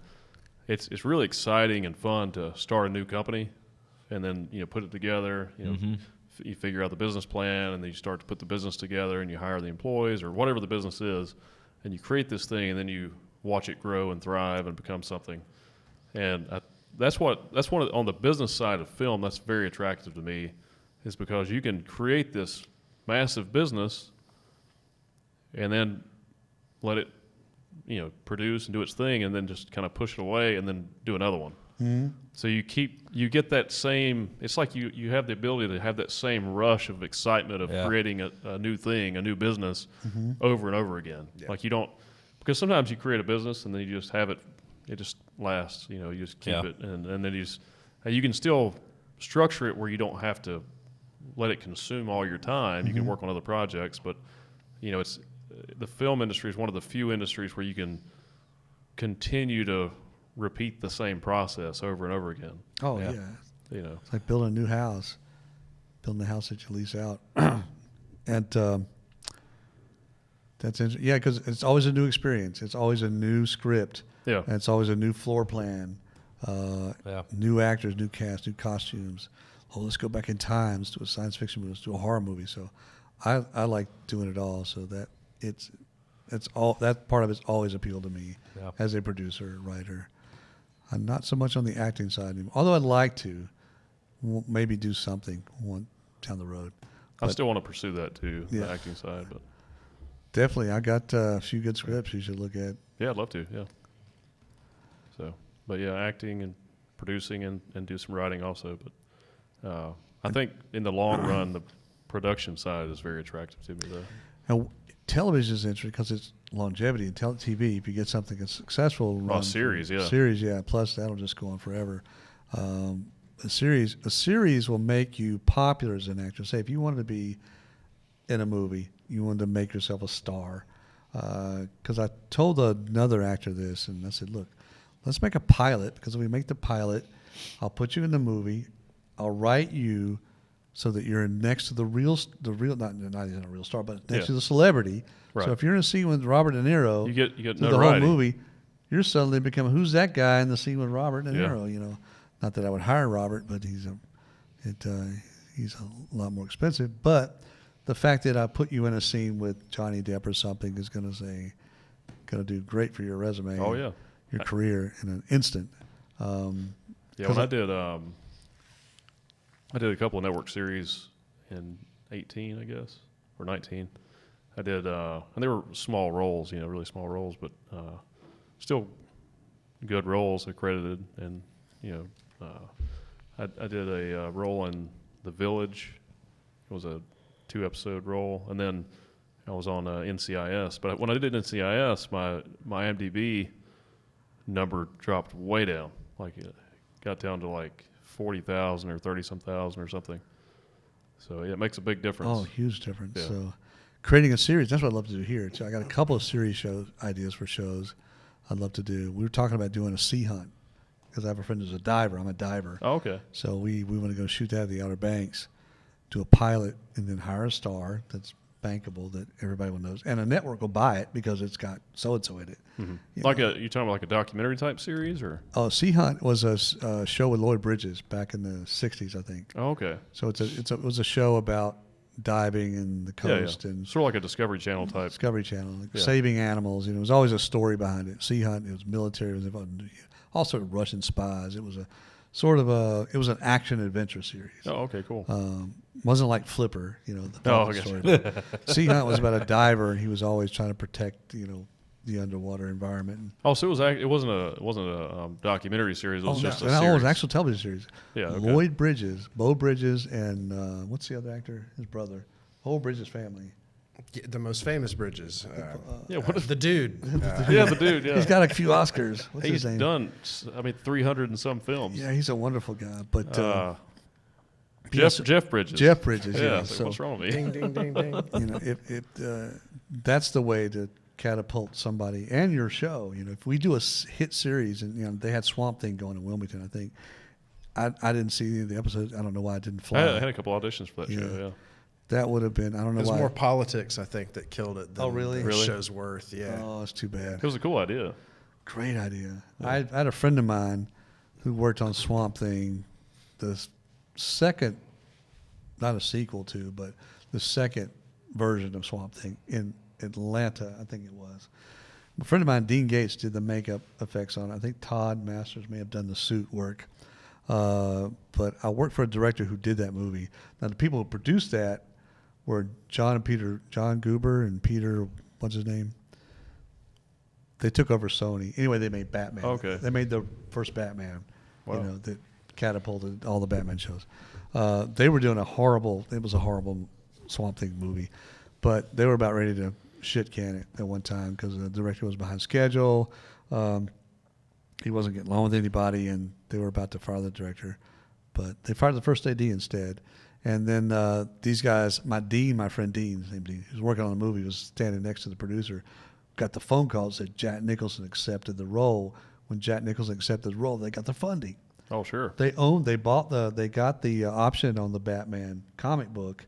it's really exciting and fun to start a new company, and then put it together. You figure out the business plan, and then you start to put the business together, and you hire the employees or whatever the business is, and you create this thing, and then you watch it grow and thrive and become something. And that's one on the business side of film that's very attractive to me, is because you can create this massive business and then let it produce and do its thing, and then just kind of push it away and then do another one. Mm-hmm. So you get that same, it's like you have the ability to have that same rush of excitement of creating a new thing, a new business over and over again. Yeah. Like you don't, because sometimes you create a business and then you just have it just lasts, you just keep it, and then you can still structure it where you don't have to let it consume all your time. You can work on other projects, but it's the film industry is one of the few industries where you can continue to repeat the same process over and over again. Oh yeah. It's like building a new house, building a house that you lease out, and that's interesting. Yeah, because it's always a new experience. It's always a new script. Yeah, and it's always a new floor plan, new actors, new cast, new costumes. Oh, let's go back in time. Let's do a science fiction movie. Let's do a horror movie. So, I like doing it all. So that it's all that part of it's always appealed to me as a producer, writer. I'm not so much on the acting side anymore. Although I'd like to maybe do something down the road. I still want to pursue that too, the acting side. But definitely, I got a few good scripts you should look at. Yeah, I'd love to. Yeah. So, but acting and producing and do some writing also. But I think in the long run, the production side is very attractive to me, though. Now, television is interesting because it's longevity. In TV, if you get something that's successful, series, plus that'll just go on forever. A series will make you popular as an actor. Say if you wanted to be in a movie, you wanted to make yourself a star. Because I told another actor this, and I said, look, let's make a pilot, because if we make the pilot, I'll put you in the movie, I'll write you so that you're next to the real not even a real star, but next Yeah. to the celebrity. Right. So if you're in a scene with Robert De Niro, You get through the whole notoriety. movie, you're suddenly become who's that guy in the scene with Robert De Yeah. Niro? You know, not that I would hire Robert, but he's a lot more expensive. But the fact that I put you in a scene with Johnny Depp or something is going to do great for your resume. Oh yeah. Your career in an instant. Yeah, 'cause when I did a couple of network series in 18, I guess, or 19. I did, and they were small roles, really small roles, but still good roles, accredited. And I did a role in The Village. It was a 2-episode role, and then I was on NCIS. But when I did NCIS, my IMDb number dropped way down. Like it got down to like 40,000 or 30-some thousand or something. So yeah, it makes a big difference. Oh, huge difference. Yeah. So creating a series, that's what I'd love to do here. So I got a couple of series ideas for shows I'd love to do. We were talking about doing a sea hunt because I have a friend who's a diver. I'm a diver. Oh, okay. So we want to go shoot that at the Outer Banks, do a pilot, and then hire a star that's bankable that everybody will know. And a network will buy it because it's got so-and-so in it. Mm-hmm. You Like know. you talking about like a documentary type series or? Oh, Sea Hunt was a show with Lloyd Bridges back in the 60s, I think. Oh, okay. So it was a show about diving and the coast and sort of like a Discovery Channel type. Discovery Channel, like Yeah. saving animals. It was always a story behind it. Sea Hunt, it was military, it was about all sort of Russian spies. It was it was an action adventure series. Oh, okay, cool. Wasn't like Flipper, the Oh, dolphin okay. story. Sea Hunt was about a diver, and he was always trying to protect, the underwater environment. Oh, so it wasn't a documentary series. It was just a and it series. was an actual television series. Yeah, okay. Lloyd Bridges, Bo Bridges, and what's the other actor? His brother. Whole Bridges family. Yeah, the most famous Bridges. Yeah, what is The dude. Yeah, the dude. Yeah, He's got a few Oscars. What's he's his name? done. 300 and some films. Yeah, he's a wonderful guy. But Jeff Bridges. Jeff Bridges. Yeah, Yeah. it's like, So what's wrong with me? Ding, ding, ding, ding. that's the way to catapult somebody and your show. If we do a hit series, and they had Swamp Thing going in Wilmington, I think. I didn't see any of the episodes. I don't know why it didn't fly. I had a couple auditions for that show. Yeah. That would have been. I don't know It was why. more politics, I think, that killed it than Oh, really? the Really? show's worth. Yeah. Oh, it's too bad. It was a cool idea. Great idea. I had a friend of mine who worked on Swamp Thing, the second, not a sequel to, but the second version of Swamp Thing in Atlanta, I think it was. A friend of mine, Dean Gates, did the makeup effects on it. I think Todd Masters may have done the suit work. But I worked for a director who did that movie. Now, the people who produced that were John Goober and Peter, what's his name? They took over Sony. Anyway, they made Batman. Okay. They made the first Batman, Wow. that catapulted all the Batman shows. They were doing it was a horrible Swamp Thing movie, but they were about ready to shit can it at one time because the director was behind schedule. He wasn't getting along with anybody, and they were about to fire the director. But they fired the first AD instead. And then these guys, my friend Dean, his name Dean, who was working on the movie, was standing next to the producer, got the phone call that said Jack Nicholson accepted the role. When Jack Nicholson accepted the role, they got the funding. Oh, sure. They got the option on the Batman comic book,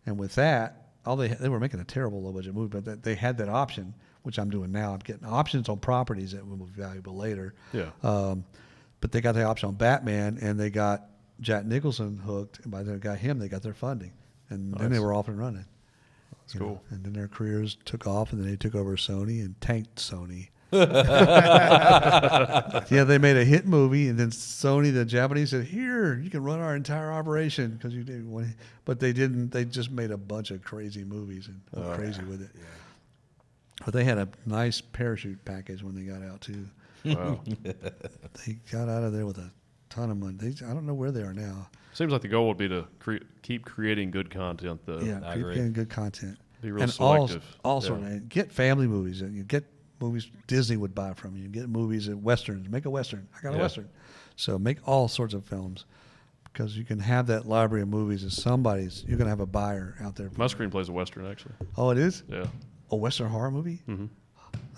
and with that, they were making a terrible low budget movie, but they had that option, which I'm doing now. I'm getting options on properties that will be valuable later. Yeah. But they got the option on Batman, and they got Jack Nicholson hooked, and by the time they got him, they got their funding, and then they Nice. were off and running. That's cool. And then their careers took off, and then they took over Sony and tanked Sony. Yeah, they made a hit movie, and then Sony, the Japanese, said, "Here, you can run our entire operation because you did." But they didn't. They just made a bunch of crazy movies and went crazy with it. Yeah. But they had a nice parachute package when they got out too. Wow. They got out of there with a ton of money. I don't know where they are now. Seems like the goal would be to keep creating good content. Yeah, I keep agree. getting good content. Be real And selective. also, Yeah. man, get family movies. And you get movies Disney would buy from you. Get movies at Westerns. Make a Western. I got a Yeah. Western. So make all sorts of films because you can have that library of movies as you're going to have a buyer out there. My screenplay's a Western, actually. Oh, it is? Yeah. A Western horror movie? Mm-hmm.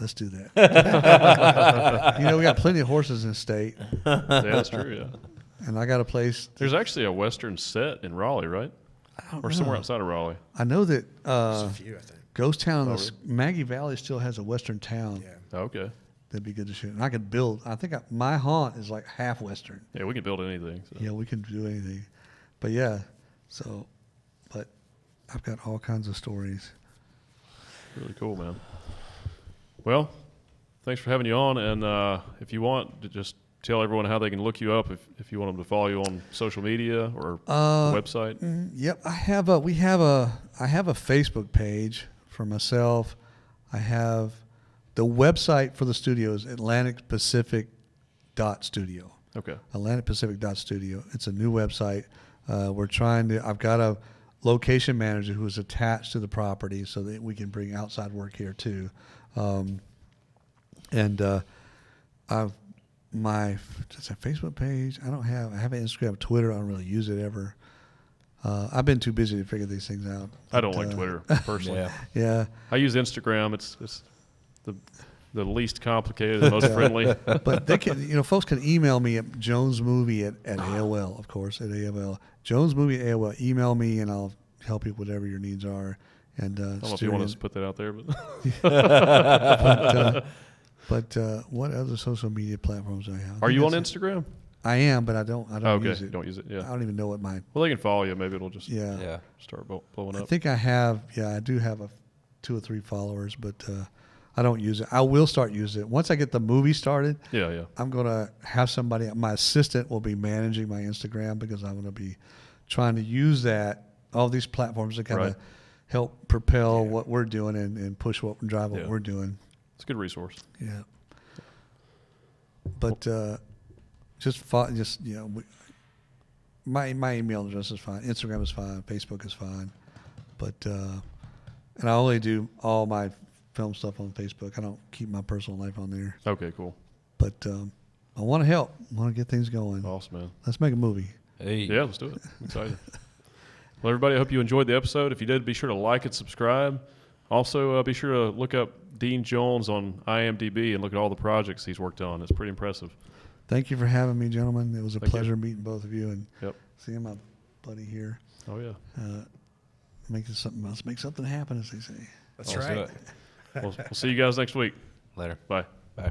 Let's do that. We got plenty of horses in the state, Yeah, that's true, yeah. and I got a place. There's actually a Western set in Raleigh, right? I don't or know. somewhere outside of Raleigh. I know that There's a few, I think. Ghost Town, Oh, Maggie Valley still has a Western town. Yeah. Oh, okay. That'd be good to shoot. And I could build. I think my haunt is like half Western. Yeah, we can build anything. So. Yeah, we can do anything. But yeah, so, but I've got all kinds of stories. Really cool, man. Well, thanks for having you on. And if you want to just tell everyone how they can look you up if you want them to follow you on social media or website. Yep, I have a Facebook page for myself. I have the website for the studio is AtlanticPacific.studio. Okay. AtlanticPacific.studio. It's a new website. I've got a location manager who is attached to the property so that we can bring outside work here too. Just a Facebook page. I have an Instagram, Twitter. I don't really use it ever. I've been too busy to figure these things out. I don't like Twitter personally. Yeah. I use Instagram. It's the least complicated, the most friendly. But they can, folks can email me at jonesmovie at AOL, of course, at AOL. Jonesmovie at AOL. Email me and I'll help you with whatever your needs are. And I don't know if you want us to put that out there, but what other social media platforms do I have? Are you on Instagram? I am, but I don't Okay, use it. don't use it. Yeah. I don't even know what mine. Well, they can follow you. Maybe it'll just Yeah. start blowing I up. think I have. Yeah, I do have 2 or 3 followers, but I don't use it. I will start using it once I get the movie started. Yeah. I'm gonna have somebody. My assistant will be managing my Instagram because I'm gonna be trying to use all these platforms to kind of help propel what we're doing and push what we're doing. It's a good resource. Yeah. But my email address is fine. Instagram is fine. Facebook is fine. But and I only do all my film stuff on Facebook. I don't keep my personal life on there. Okay, cool. But I want to help. I want to get things going. Awesome, man. Let's make a movie. Hey. Yeah, let's do it. I'm excited. Well, everybody, I hope you enjoyed the episode. If you did, be sure to like and subscribe. Also, be sure to look up Dean Jones on IMDb and look at all the projects he's worked on. It's pretty impressive. Thank you for having me, gentlemen. It was a Thank pleasure you. meeting both of you and Yep. seeing my buddy here. Oh, yeah. Let's make something happen, as they say. That's Let's do right. it. We'll see you guys next week. Later. Bye. Bye.